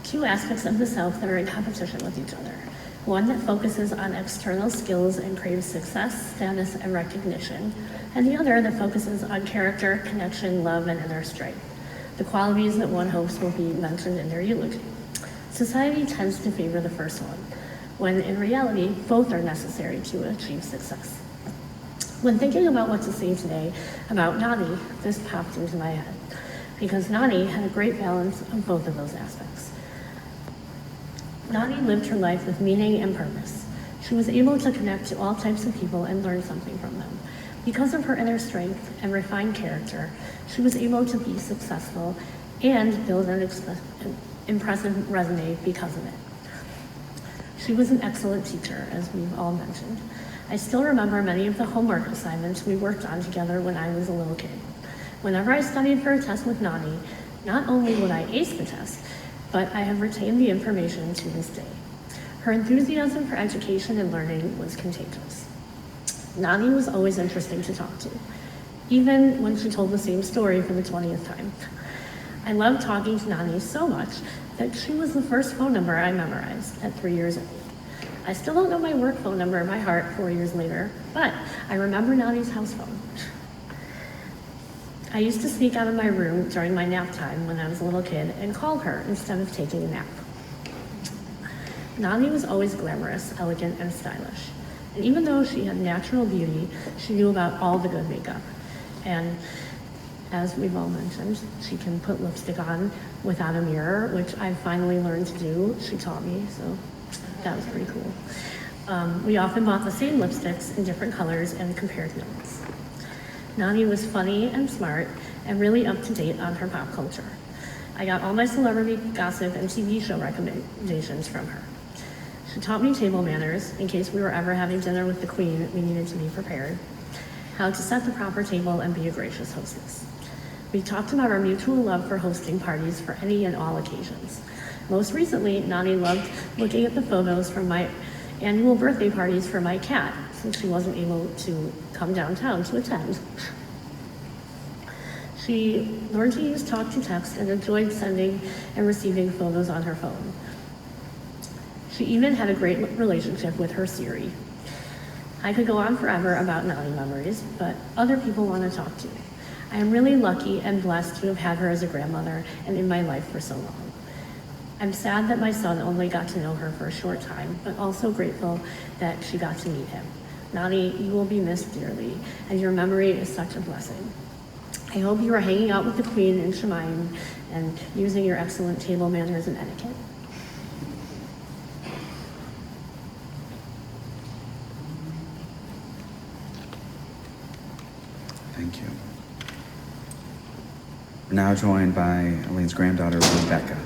two aspects of the self that are in competition with each other. One that focuses on external skills and craves success, status, and recognition, and the other that focuses on character, connection, love, and inner strength, the qualities that one hopes will be mentioned in their eulogy. Society tends to favor the first one, when in reality, both are necessary to achieve success. When thinking about what to say today about Nani, this popped into my head, because Nani had a great balance of both of those aspects. Nani lived her life with meaning and purpose. She was able to connect to all types of people and learn something from them. Because of her inner strength and refined character, she was able to be successful and build an impressive resume because of it. She was an excellent teacher, as we've all mentioned. I still remember many of the homework assignments we worked on together when I was a little kid. Whenever I studied for a test with Nani, not only would I ace the test, but I have retained the information to this day. Her enthusiasm for education and learning was contagious. Nani was always interesting to talk to, even when she told the same story for the 20th time. I loved talking to Nani so much that she was the first phone number I memorized at 3 years old. I still don't know my work phone number by heart 4 years later, but I remember Nani's house phone. I used to sneak out of my room during my nap time when I was a little kid and call her instead of taking a nap. Nani was always glamorous, elegant, and stylish. And even though she had natural beauty, she knew about all the good makeup. And as we've all mentioned, she can put lipstick on without a mirror, which I finally learned to do. She taught me, so that was pretty cool. We often bought the same lipsticks in different colors and compared notes. Nani was funny and smart and really up to date on her pop culture. I got all my celebrity gossip and TV show recommendations from her. She taught me table manners in case we were ever having dinner with the Queen, we needed to be prepared, how to set the proper table and be a gracious hostess. We talked about our mutual love for hosting parties for any and all occasions. Most recently, Nani loved looking at the photos from my annual birthday parties for my cat, since she wasn't able to come downtown to attend. She learned to use talk to text and enjoyed sending and receiving photos on her phone. She even had a great relationship with her Siri. I could go on forever about Nani memories, but other people want to talk to. I am really lucky and blessed to have had her as a grandmother and in my life for so long. I'm sad that my son only got to know her for a short time, but also grateful that she got to meet him. Nani, you will be missed dearly, and your memory is such a blessing. I hope you are hanging out with the Queen in Shemayim and using your excellent table manners and etiquette. Thank you. We're now joined by Elaine's granddaughter, Rebecca.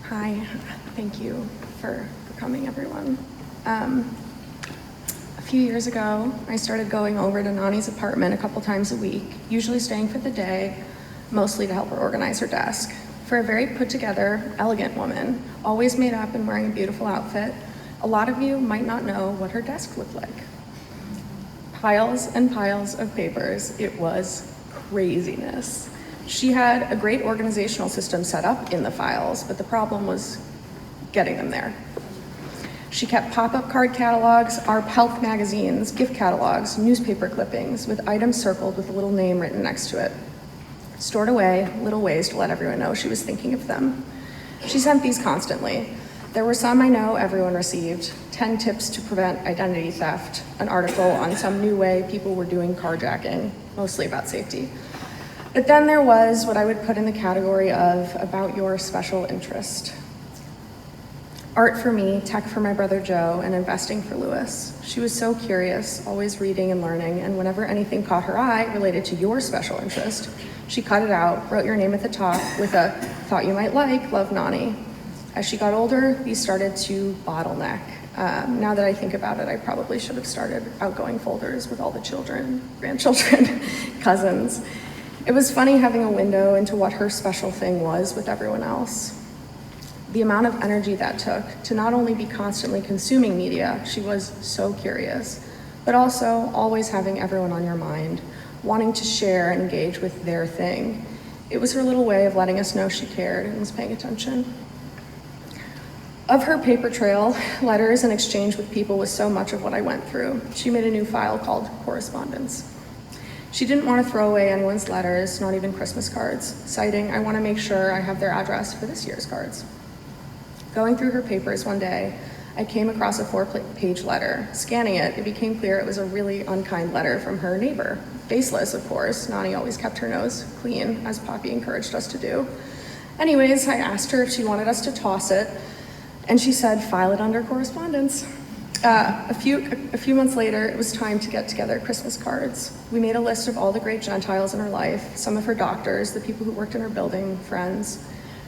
Hi, thank you for coming, everyone. A few years ago, I started going over to Nani's apartment a couple times a week, usually staying for the day, mostly to help her organize her desk. For a very put together, elegant woman, always made up and wearing a beautiful outfit, a lot of you might not know what her desk looked like. Piles and piles of papers. It was craziness. She had a great organizational system set up in the files, but the problem was getting them there. She kept pop-up card catalogs, our health magazines, gift catalogs, newspaper clippings with items circled with a little name written next to it. Stored away, little ways to let everyone know she was thinking of them. She sent these constantly. There were some I know everyone received: 10 tips to prevent identity theft, an article on some new way people were doing carjacking, mostly about safety. But then there was what I would put in the category of about your special interest. Art for me, tech for my brother Joe, and investing for Lewis. She was so curious, always reading and learning, and whenever anything caught her eye related to your special interest, she cut it out, wrote your name at the top with a "thought you might like, love Nani." As she got older, these started to bottleneck. Now that I think about it, I probably should have started outgoing folders with all the children, grandchildren, cousins. It was funny having a window into what her special thing was with everyone else. The amount of energy that took to not only be constantly consuming media, she was so curious, but also always having everyone on your mind, wanting to share and engage with their thing. It was her little way of letting us know she cared and was paying attention. Of her paper trail, letters, and exchange with people was so much of what I went through. She made a new file called Correspondence. She didn't want to throw away anyone's letters, not even Christmas cards, citing, "I want to make sure I have their address for this year's cards." Going through her papers one day, I came across a 4-page letter. Scanning it, it became clear it was a really unkind letter from her neighbor. Faceless, of course. Nani always kept her nose clean, as Poppy encouraged us to do. Anyways, I asked her if she wanted us to toss it, and she said, "File it under correspondence." A few months later, it was time to get together Christmas cards. We made a list of all the great Gentiles in her life, some of her doctors, the people who worked in her building, friends.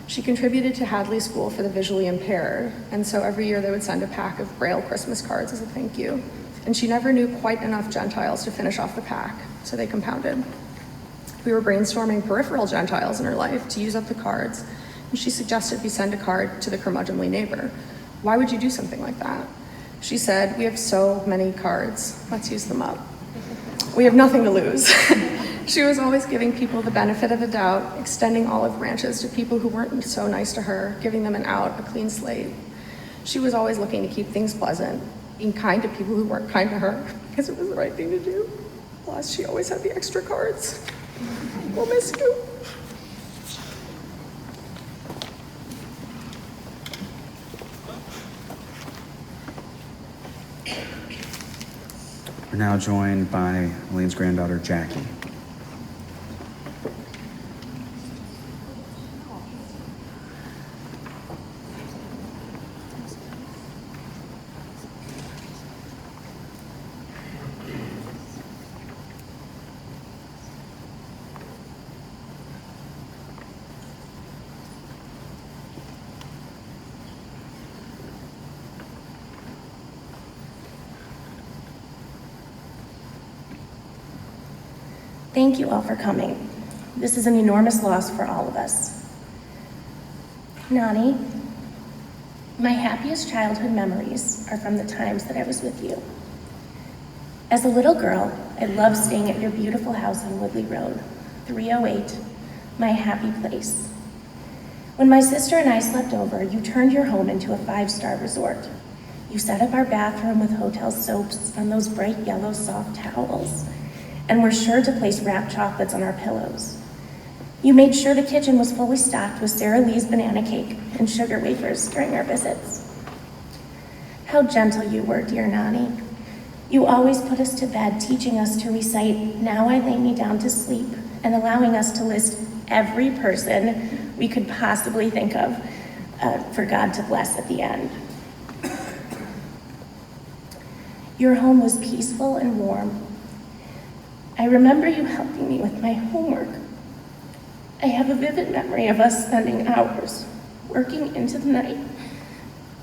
She contributed to Hadley School for the Visually Impaired, and so every year they would send a pack of Braille Christmas cards as a thank you. And she never knew quite enough Gentiles to finish off the pack, so they compounded. We were brainstorming peripheral Gentiles in her life to use up the cards, and she suggested we send a card to the curmudgeonly neighbor. Why would you do something like that? She said, "We have so many cards, let's use them up. We have nothing to lose." She was always giving people the benefit of the doubt, extending olive branches to people who weren't so nice to her, giving them an out, a clean slate. She was always looking to keep things pleasant, being kind to people who weren't kind to her, because it was the right thing to do. Plus, she always had the extra cards. We'll miss you. We're now joined by Elaine's granddaughter, Jackie. Thank you all for coming. This is an enormous loss for all of us. Nani, my happiest childhood memories are from the times that I was with you. As a little girl, I loved staying at your beautiful house on Woodley Road, 308, my happy place. When my sister and I slept over, you turned your home into a 5-star resort. You set up our bathroom with hotel soaps on those bright yellow soft towels, and were sure to place wrapped chocolates on our pillows. You made sure the kitchen was fully stocked with Sara Lee's banana cake and sugar wafers during our visits. How gentle you were, dear Nani. You always put us to bed, teaching us to recite, "Now I lay me down to sleep," and allowing us to list every person we could possibly think of for God to bless at the end. Your home was peaceful and warm. I remember you helping me with my homework. I have a vivid memory of us spending hours working into the night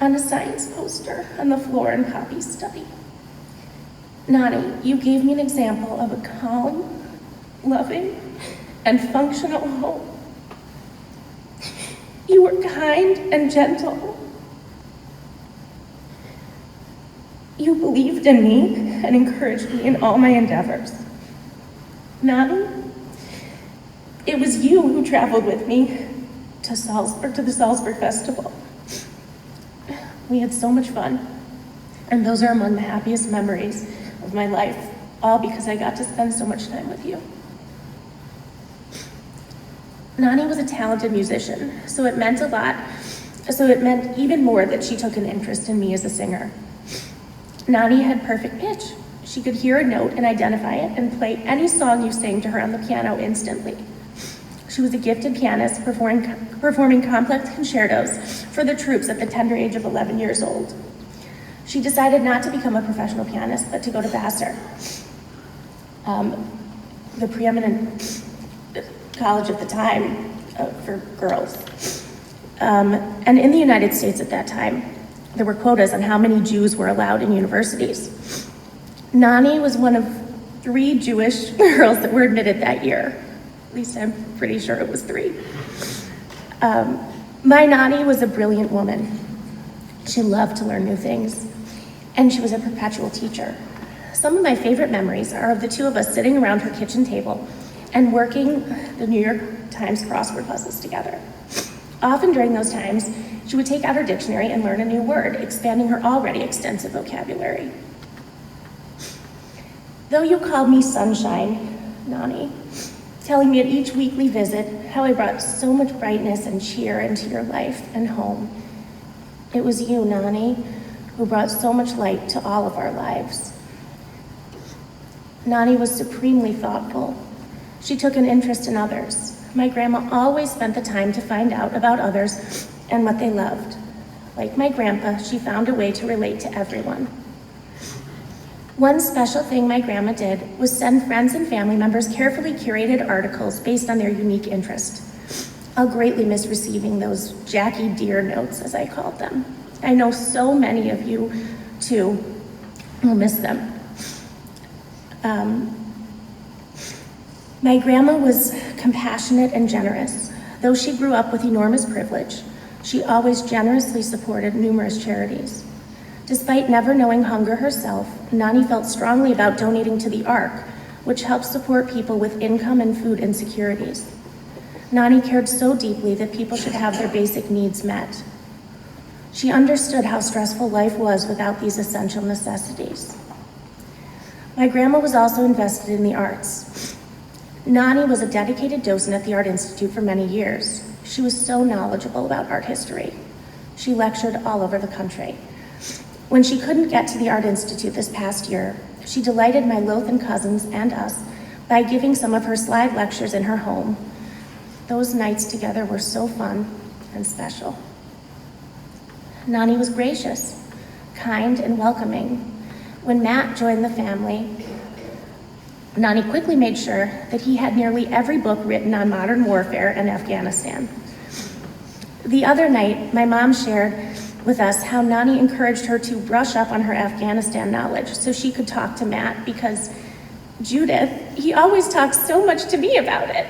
on a science poster on the floor in Poppy's study. Nani, you gave me an example of a calm, loving, and functional home. You were kind and gentle. You believed in me and encouraged me in all my endeavors. Nani, it was you who traveled with me to the Salzburg Festival. We had so much fun, and those are among the happiest memories of my life, all because I got to spend so much time with you. Nani was a talented musician, so it meant even more that she took an interest in me as a singer. Nani had perfect pitch. She could hear a note and identify it and play any song you sang to her on the piano instantly. She was a gifted pianist performing complex concertos for the troops at the tender age of 11 years old. She decided not to become a professional pianist, but to go to Vassar, the preeminent college at the time for girls. And in the United States at that time, there were quotas on how many Jews were allowed in universities. Nani was one of 3 Jewish girls that were admitted that year. At least I'm pretty sure it was 3. My Nani was a brilliant woman. She loved to learn new things, and she was a perpetual teacher. Some of my favorite memories are of the two of us sitting around her kitchen table and working the New York Times crossword puzzles together. Often during those times, she would take out her dictionary and learn a new word, expanding her already extensive vocabulary. Though you called me Sunshine, Nani, telling me at each weekly visit how I brought so much brightness and cheer into your life and home, it was you, Nani, who brought so much light to all of our lives. Nani was supremely thoughtful. She took an interest in others. My grandma always spent the time to find out about others and what they loved. Like my grandpa, she found a way to relate to everyone. One special thing my grandma did was send friends and family members carefully curated articles based on their unique interest. I'll greatly miss receiving those Jackie Deere notes, as I called them. I know so many of you, too, will miss them. My grandma was compassionate and generous. Though she grew up with enormous privilege, she always generously supported numerous charities. Despite never knowing hunger herself, Nani felt strongly about donating to the Ark, which helps support people with income and food insecurities. Nani cared so deeply that people should have their basic needs met. She understood how stressful life was without these essential necessities. My grandma was also invested in the arts. Nani was a dedicated docent at the Art Institute for many years. She was so knowledgeable about art history. She lectured all over the country. When she couldn't get to the Art Institute this past year, she delighted my Lothian cousins and us by giving some of her slide lectures in her home. Those nights together were so fun and special. Nani was gracious, kind, and welcoming. When Matt joined the family, Nani quickly made sure that he had nearly every book written on modern warfare and Afghanistan. The other night, my mom shared with us how Nani encouraged her to brush up on her Afghanistan knowledge so she could talk to Matt, because Judith, he always talks so much to me about it.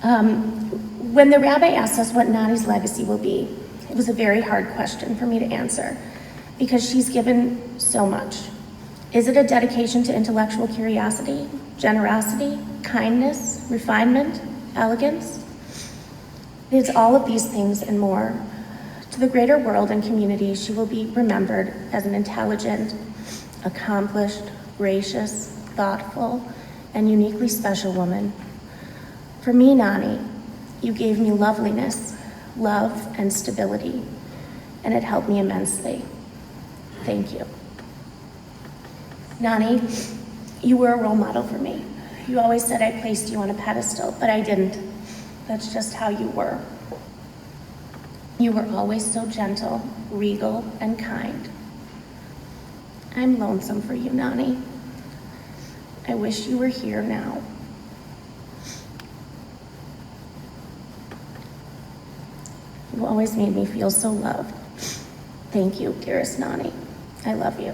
When the rabbi asked us what Nani's legacy will be, it was a very hard question for me to answer, because she's given so much. Is it a dedication to intellectual curiosity, generosity, kindness, refinement, elegance? It's all of these things and more. To the greater world and community, she will be remembered as an intelligent, accomplished, gracious, thoughtful, and uniquely special woman. For me, Nani, you gave me loveliness, love, and stability, and it helped me immensely. Thank you. Nani, you were a role model for me. You always said I placed you on a pedestal, but I didn't. That's just how you were. You were always so gentle, regal, and kind. I'm lonesome for you, Nani. I wish you were here now. You always made me feel so loved. Thank you, dearest Nani. I love you.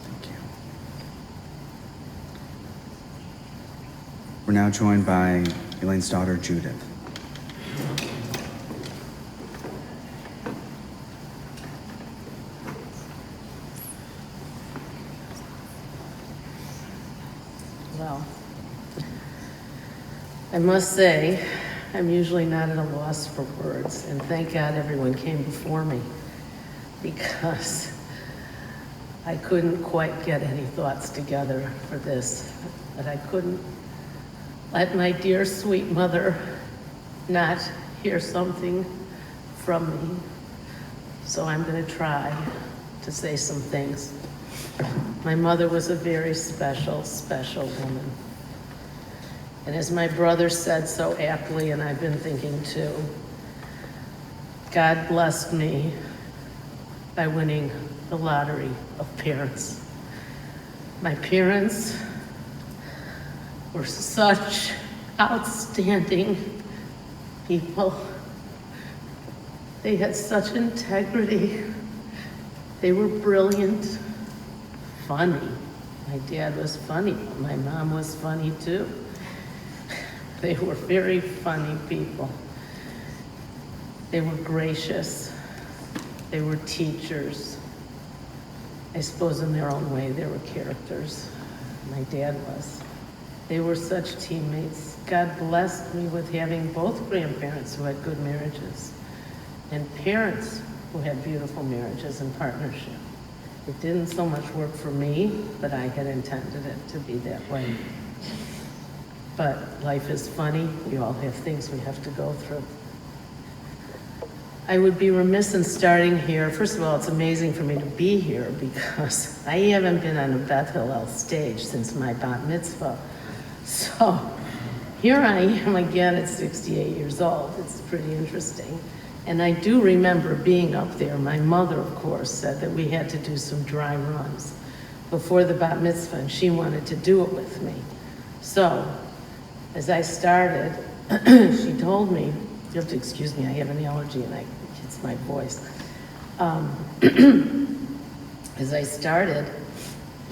Thank you. We're now joined by Elaine's daughter, Judith. Well, I must say, I'm usually not at a loss for words, and thank God everyone came before me, because I couldn't quite get any thoughts together for this, but I couldn't let my dear sweet mother not hear something from me. So I'm going to try to say some things. My mother was a very special, special woman. And as my brother said so aptly, and I've been thinking too, God blessed me by winning the lottery of parents. My parents were such outstanding people. They had such integrity. They were brilliant, funny. My dad was funny, but my mom was funny too. They were very funny people. They were gracious. They were teachers. I suppose in their own way, they were characters. My dad was. They were such teammates. God blessed me with having both grandparents who had good marriages and parents who had beautiful marriages and partnership. It didn't so much work for me, but I had intended it to be that way. But life is funny. We all have things we have to go through. I would be remiss in starting here. First of all, it's amazing for me to be here because I haven't been on a Beth Hillel stage since my bat mitzvah. So here I am again at 68 years old. It's pretty interesting. And I do remember being up there. My mother, of course, said that we had to do some dry runs before the bat mitzvah, and she wanted to do it with me. So as I started, she told me, you have to excuse me, I have an allergy and it's my voice. As I started,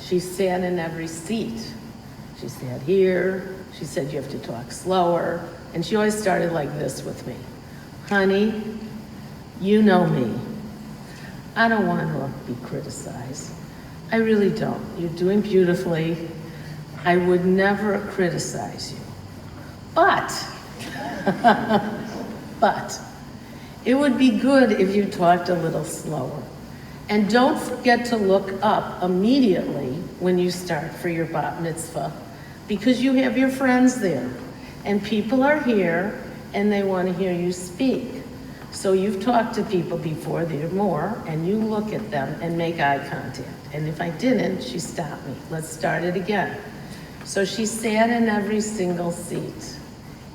she sat in every seat. She sat here, she said you have to talk slower, and she always started like this with me. Honey, you know me. I don't want to be criticized. I really don't. You're doing beautifully. I would never criticize you. But it would be good if you talked a little slower. And don't forget to look up immediately when you start for your bat mitzvah, because you have your friends there. And people are here and they want to hear you speak. So you've talked to people before, there are more, and you look at them and make eye contact. And if I didn't, she stopped me. Let's start it again. So she sat in every single seat.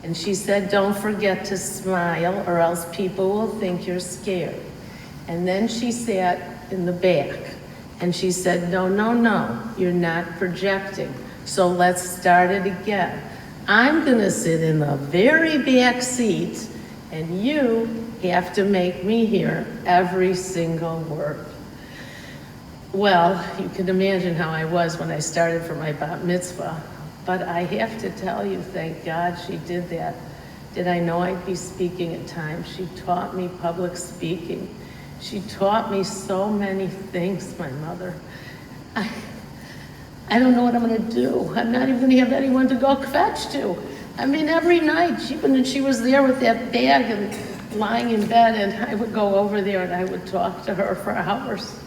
And she said, don't forget to smile or else people will think you're scared. And then she sat in the back and she said, no, no, no, you're not projecting. So let's start it again. I'm gonna sit in the very back seat and you have to make me hear every single word. Well, you can imagine how I was when I started for my bat mitzvah. But I have to tell you, thank God she did that. Did I know I'd be speaking at times? She taught me public speaking. She taught me so many things, my mother. I don't know what I'm gonna do. I'm not even gonna have anyone to go fetch to. I mean, every night, she was there with that bag and lying in bed, and I would go over there and I would talk to her for hours.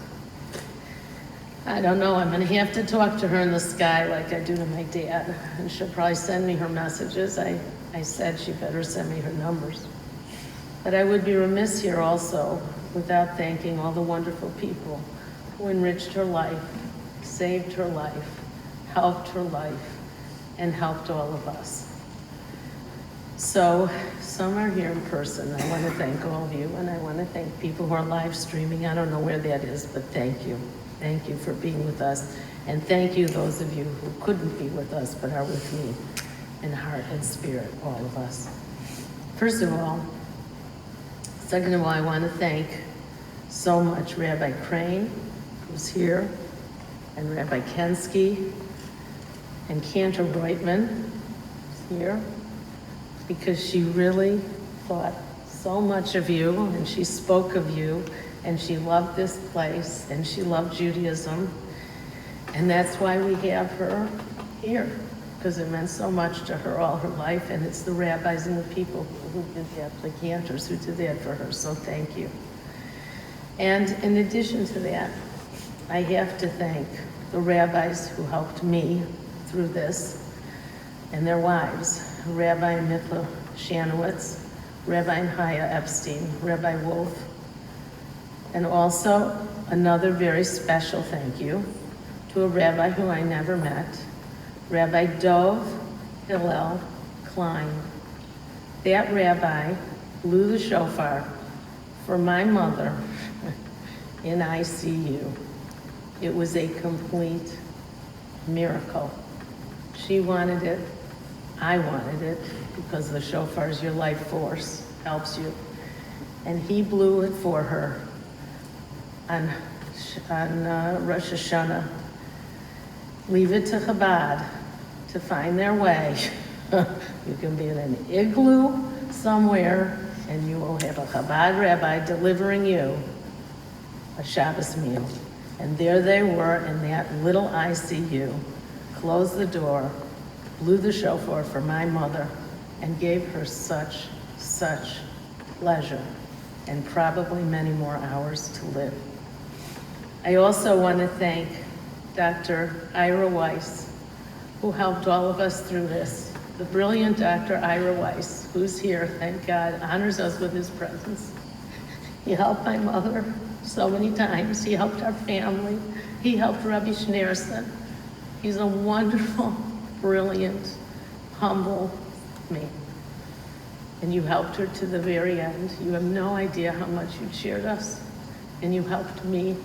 I don't know, I'm gonna have to talk to her in the sky like I do to my dad, and she'll probably send me her messages. I said she better send me her numbers. But I would be remiss here also without thanking all the wonderful people who enriched her life, saved her life, helped her life, and helped all of us. So some are here in person. I want to thank all of you, and I want to thank people who are live streaming. I don't know where that is, but thank you. Thank you for being with us. And thank you, those of you who couldn't be with us but are with me in heart and spirit, all of us. First of all, second of all, I want to thank so much Rabbi Crane, who's here, and Rabbi Kensky, and Cantor Breitman, who's here, because she really thought so much of you, and she spoke of you, and she loved this place, and she loved Judaism, and that's why we have her here, because it meant so much to her all her life, and it's the rabbis and the people who did that, the cantors who did that for her, so thank you. And in addition to that, I have to thank the rabbis who helped me through this, and their wives, Rabbi Mikla Shanowitz, Rabbi Chaya Epstein, Rabbi Wolf, and also another very special thank you to a rabbi who I never met, Rabbi Dov Hillel Klein. That rabbi blew the shofar for my mother in ICU. It was a complete miracle. She wanted it, I wanted it, because the shofar is your life force, helps you. And he blew it for her on Rosh Hashanah. Leave it to Chabad to find their way. You can be in an igloo somewhere, and you will have a Chabad rabbi delivering you a Shabbos meal. And there they were in that little ICU, closed the door, blew the shofar for my mother, and gave her such pleasure, and probably many more hours to live. I also want to thank Dr. Ira Weiss, who helped all of us through this. The brilliant Dr. Ira Weiss, who's here, thank God, honors us with his presence. He helped my mother so many times. He helped our family. He helped Rabbi Schneerson. He's a wonderful, brilliant, humble man. And you helped her to the very end. You have no idea how much you cheered us. And you helped me.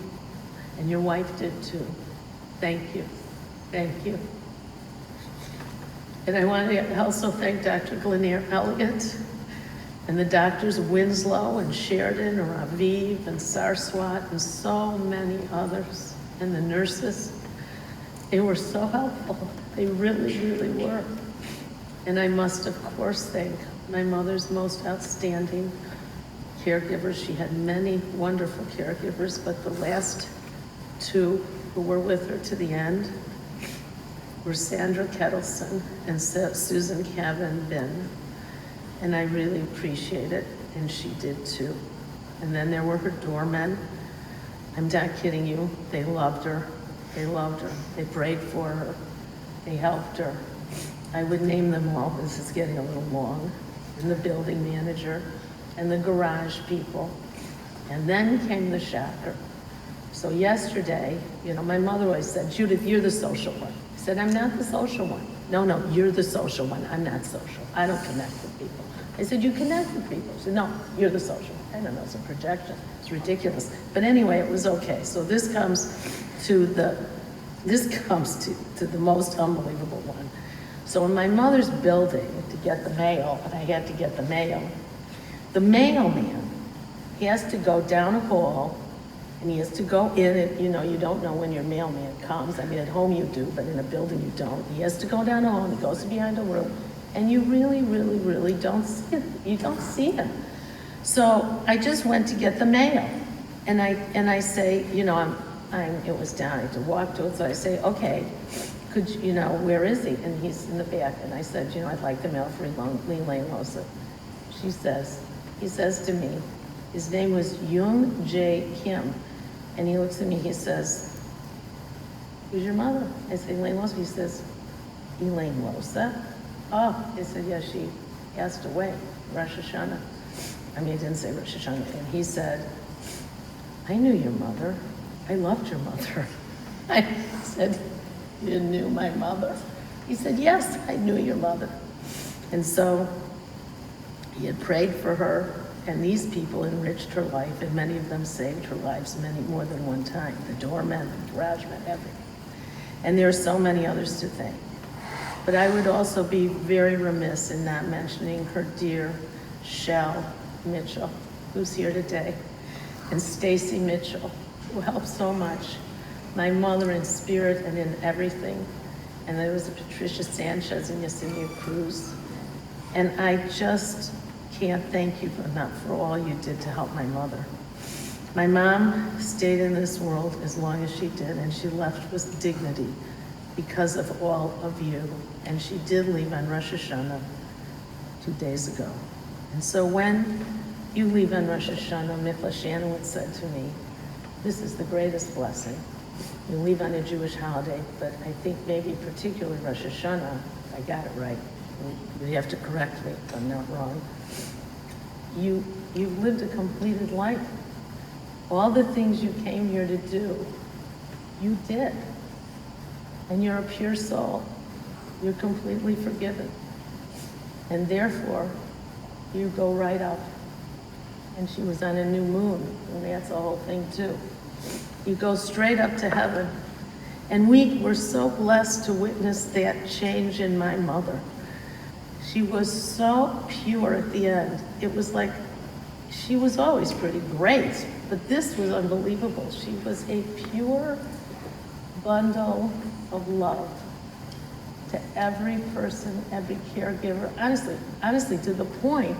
And your wife did too. Thank you. Thank you. And I want to also thank Dr. Glenier Elliott and the doctors Winslow and Sheridan and Raviv and Sarswat and so many others, and the nurses. They were so helpful. They really, really were. And I must, of course, thank my mother's most outstanding caregivers. She had many wonderful caregivers, but the last two who were with her to the end were Sandra Kettleson and Susan Cavan-Bin. And I really appreciate it, and she did too. And then there were her doormen. I'm not kidding you. They loved her. They loved her. They prayed for her. They helped her. I would name them all. This is getting a little long. And the building manager and the garage people. And then came the shocker. So yesterday, my mother always said, Judith, you're the social one. I said, I'm not the social one. No, you're the social one. I'm not social. I don't connect with people. I said, you connect with people. She said, no, you're the social one. I don't know, it's a projection. It's ridiculous. But anyway, it was okay. So this comes to the most unbelievable one. So in my mother's building to get the mail, and I had to get the mailman, he has to go down a hall, and he has to go in it. You don't know when your mailman comes. I mean, at home you do, but in a building you don't. He has to go down a hall, and he goes behind a room, and you really, really, really don't see him. You don't see him. So I just went to get the mail, and I say, it was down. I had to walk to it, so I say, okay, where is he? And he's in the back, and I said, I'd like the mail for Elaine Loseff. He says to me, his name was Yoon Jae Kim, and he looks at me, he says, who's your mother? I say, Elaine Loseff. He says, Elaine Loseff? Oh, I said, yeah, she passed away, Rosh Hashanah. I mean, he didn't say Rosh Hashanah. And he said, I knew your mother. I loved your mother. I said, you knew my mother? He said, yes, I knew your mother. And so he had prayed for her, And these people enriched her life, and many of them saved her lives many more than one time. The doormen, the garagemen, everything. And there are so many others to thank. But I would also be very remiss in not mentioning her dear Shell Mitchell, who's here today, and Stacy Mitchell, who helped so much. My mother in spirit and in everything. And there was Patricia Sanchez and Yesenia Cruz. And I just can't thank you enough for all you did to help my mother. My mom stayed in this world as long as she did, and she left with dignity because of all of you. And she did leave on Rosh Hashanah 2 days ago. And so when you leave on Rosh Hashanah, Mikla Shannon said to me, this is the greatest blessing. You leave on a Jewish holiday, but I think maybe particularly Rosh Hashanah, I got it right. You have to correct me if I'm not wrong. You've lived a completed life. All the things you came here to do, you did. And you're a pure soul. You're completely forgiven. And therefore, you go right up. And she was on a new moon, and that's the whole thing too. You go straight up to heaven. And we were so blessed to witness that change in my mother. She was so pure at the end. It was like, she was always pretty great, but this was unbelievable. She was a pure bundle of love to every person, every caregiver. Honestly, to the point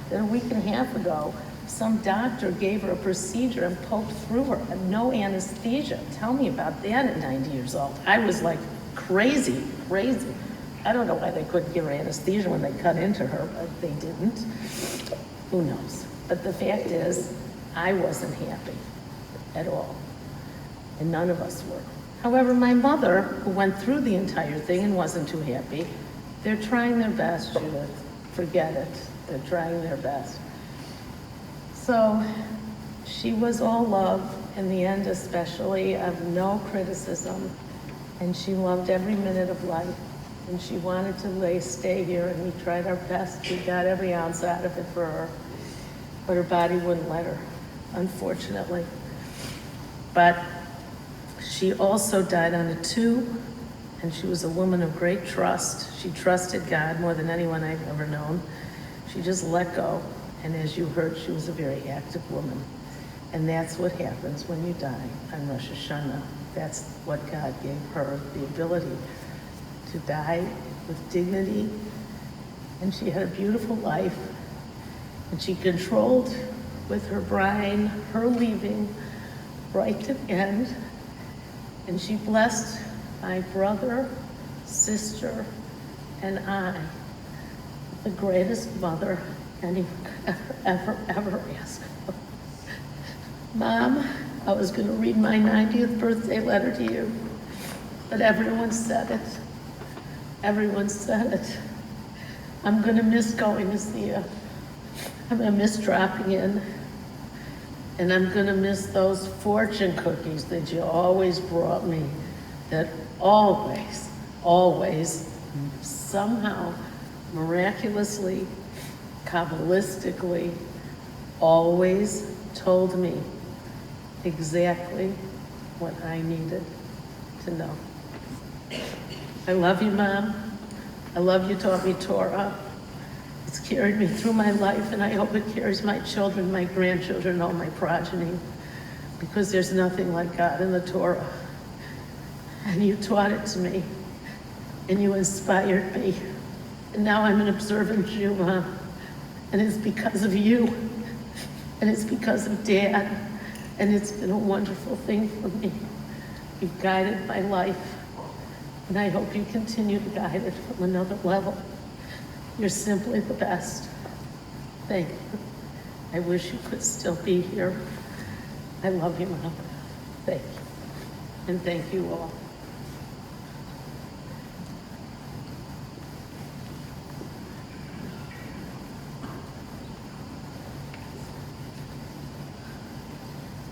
that a week and a half ago, some doctor gave her a procedure and poked through her and no anesthesia. Tell me about that at 90 years old. I was like crazy. I don't know why they couldn't give her anesthesia when they cut into her, but they didn't. Who knows? But the fact is, I wasn't happy at all. And none of us were. However, my mother, who went through the entire thing and wasn't too happy, they're trying their best, Judith. Forget it. They're trying their best. So she was all love, in the end especially, of no criticism. And she loved every minute of life. And she wanted to stay here, and we tried our best. We got every ounce out of it for her. But her body wouldn't let her, unfortunately. But she also died on a tube, and she was a woman of great trust. She trusted God more than anyone I've ever known. She just let go, and as you heard, she was a very active woman. And that's what happens when you die on Rosh Hashanah. That's what God gave her, the ability to die with dignity. And she had a beautiful life, and she controlled with her brain, her leaving right to the end. And she blessed my brother, sister, and I, the greatest mother anyone could ever ask for. Mom, I was going to read my 90th birthday letter to you, but everyone said it. Everyone said it. I'm going to miss going to see you. I'm going to miss dropping in. And I'm going to miss those fortune cookies that you always brought me, that always, somehow, miraculously, Kabbalistically, always told me exactly what I needed to know. I love you, Mom. I love you taught me Torah. It's carried me through my life, and I hope it carries my children, my grandchildren, all my progeny, because there's nothing like God in the Torah. And you taught it to me, and you inspired me. And now I'm an observant Jew, Mom. And it's because of you, and it's because of Dad, and it's been a wonderful thing for me. You've guided my life, and I hope you continue to guide it from another level. You're simply the best. Thank you. I wish you could still be here. I love you, Mom. Thank you. And thank you all.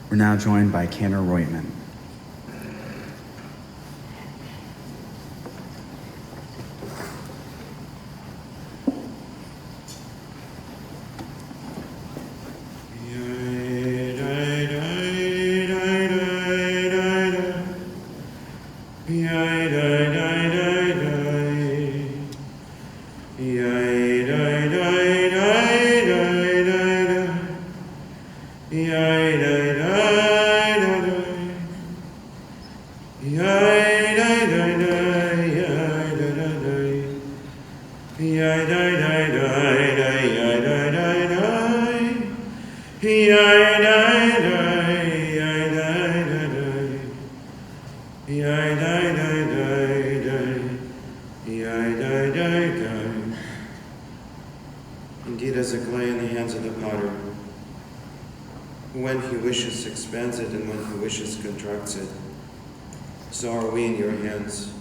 We're now joined by Cantor Reutman. Indeed, as a clay in the hands of the potter, when he wishes expands it and when he wishes contracts it, so are we in your hands,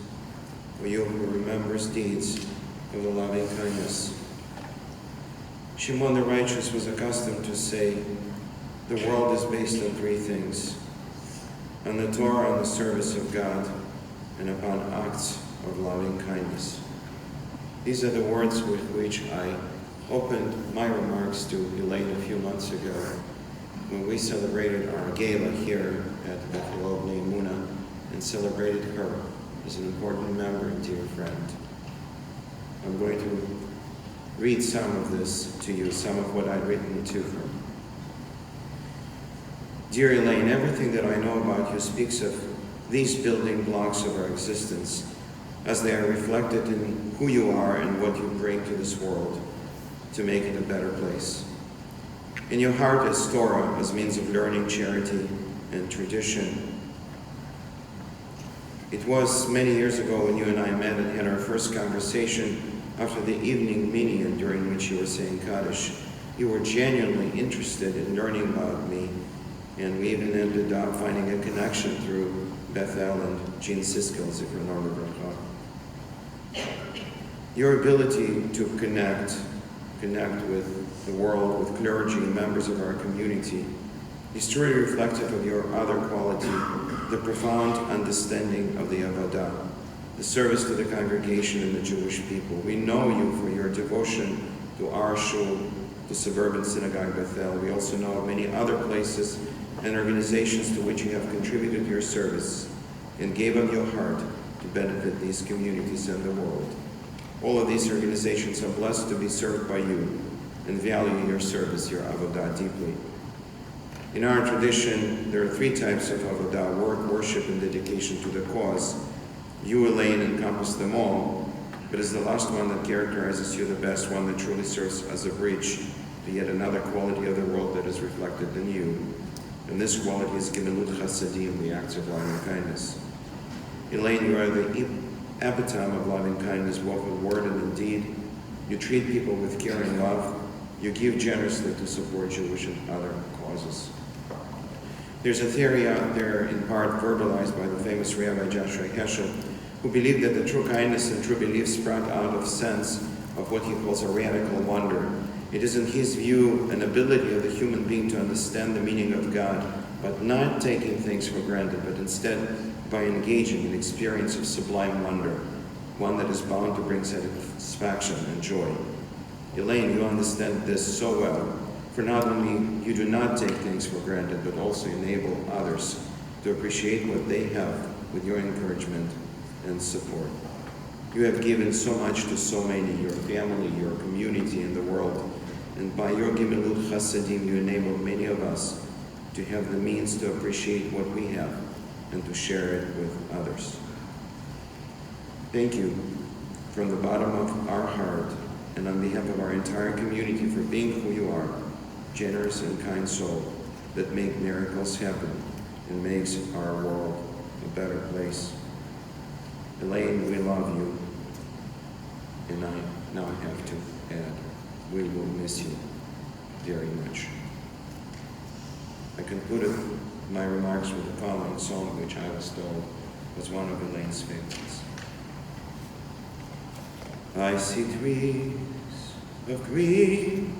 for you who remembers deeds of the loving kindness. Shimon the righteous was accustomed to say, the world is based on three things: on the Torah, on the service of God, and upon acts of loving kindness. These are the words with which I opened my remarks to Elaine a few months ago when we celebrated our gala here at Bethel Muna and celebrated her as an important member and dear friend. I'm going to read some of this to you, some of what I'd written to her. Dear Elaine, everything that I know about you speaks of these building blocks of our existence as they are reflected in who you are and what you bring to this world to make it a better place. In your heart is Torah as means of learning, charity, and tradition. It was many years ago when you and I met and had our first conversation after the evening minyan during which you were saying Kaddish. You were genuinely interested in learning about me, and we even ended up finding a connection through Bethel and Jean Siskel, Zikrono Livracha. Your ability to connect with the world, with clergy and members of our community, is truly reflective of your other quality, the profound understanding of the Avodah, the service to the congregation and the Jewish people. We know you for your devotion to our shul, the suburban synagogue Bethel. We also know of many other places and organizations to which you have contributed your service and gave of your heart to benefit these communities and the world. All of these organizations are blessed to be served by you and value your service, your avodah, deeply. In our tradition, there are three types of avodah: work, worship, and dedication to the cause. You, Elaine, encompass them all, but it's the last one that characterizes you the best, one that truly serves as a bridge to yet another quality of the world that is reflected in you. And this quality is Gemilut Chasadim, the acts of loving kindness. Elaine, you are the epitome of loving kindness, both in word and in deed. You treat people with care and love. You give generously to support Jewish and other causes. There's a theory out there, in part verbalized by the famous Rabbi Joshua Heschel, who believed that the true kindness and true belief sprout out of sense of what he calls a radical wonder. It is, in his view, an ability of the human being to understand the meaning of God, but not taking things for granted, but instead by engaging in experience of sublime wonder, one that is bound to bring satisfaction and joy. Elaine, you understand this so well, for not only you do not take things for granted, but also enable others to appreciate what they have with your encouragement and support. You have given so much to so many, your family, your community, and the world, and by your Gemilut Chasadim, you enable many of us to have the means to appreciate what we have and to share it with others. Thank you from the bottom of our heart and on behalf of our entire community for being who you are, generous and kind soul that make miracles happen and makes our world a better place. Elaine, we love you, and I now have to add, we will miss you very much. I concluded my remarks with the following song, which I was told was one of Elaine's favorites. I see trees of green,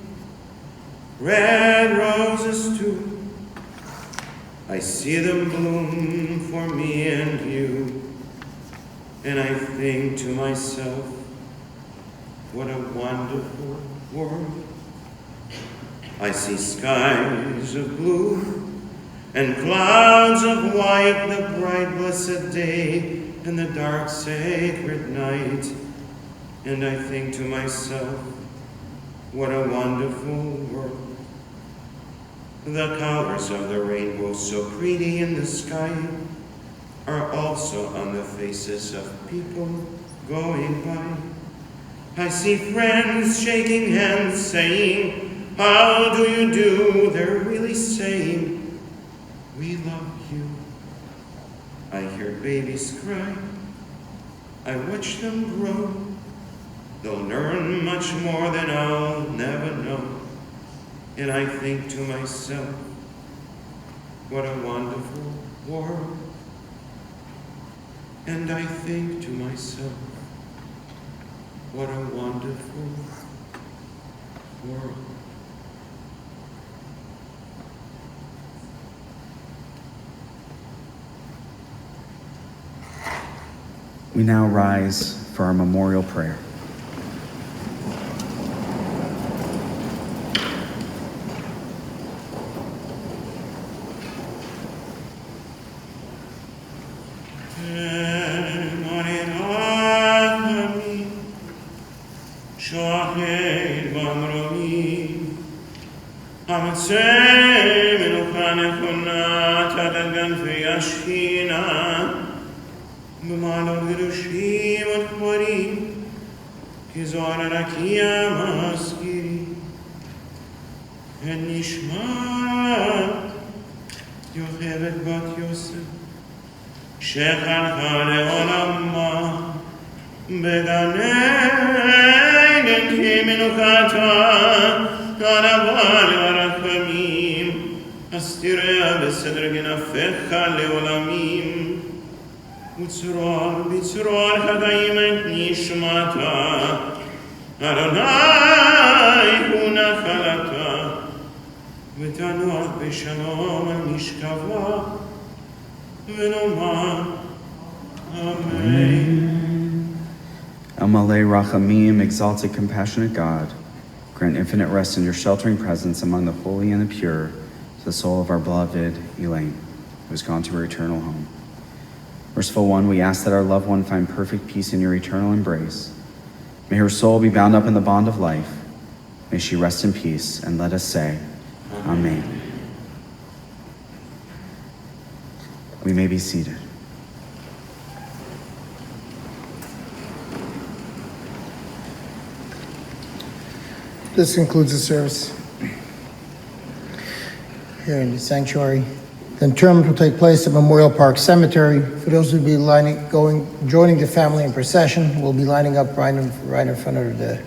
red roses too. I see them bloom for me and you, and I think to myself, what a wonderful world. I see skies of blue and clouds of white, the bright blessed day and the dark sacred night. And I think to myself, what a wonderful world. The colors of the rainbow, so pretty in the sky, are also on the faces of people going by. I see friends shaking hands saying, how do you do? They're really saying, we love you. I hear babies cry. I watch them grow. They'll learn much more than I'll never know. And I think to myself, what a wonderful world. And I think to myself, what a wonderful world. We now rise for our memorial prayer. Malay Rachamim, exalted, compassionate God, grant infinite rest in your sheltering presence among the holy and the pure to the soul of our beloved Elaine, who has gone to her eternal home. Merciful One, we ask that our loved one find perfect peace in your eternal embrace. May her soul be bound up in the bond of life. May she rest in peace, and let us say, Amen. We may be seated. This concludes the service here in the sanctuary. The interment will take place at Memorial Park Cemetery. For those who will be joining the family in procession, we'll be lining up right in front of the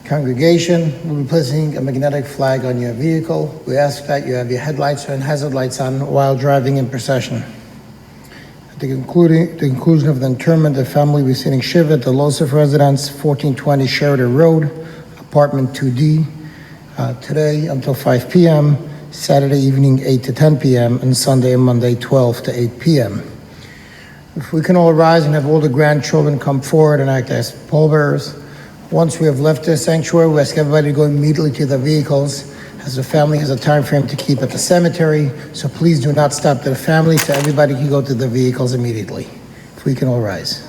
congregation. We'll be placing a magnetic flag on your vehicle. We ask that you have your headlights and hazard lights on while driving in procession. At the conclusion of the interment, the family will be sitting shiva at the Loseff residence, 1420 Sheridan Road, apartment 2D, today until 5 p.m., Saturday evening 8 to 10 p.m., and Sunday and Monday 12 to 8 p.m. If we can all rise and have all the grandchildren come forward and act as pallbearers. Once we have left the sanctuary, we ask everybody to go immediately to their vehicles, as the family has a time frame to keep at the cemetery, so please do not stop the family, so everybody can go to their vehicles immediately. If we can all rise.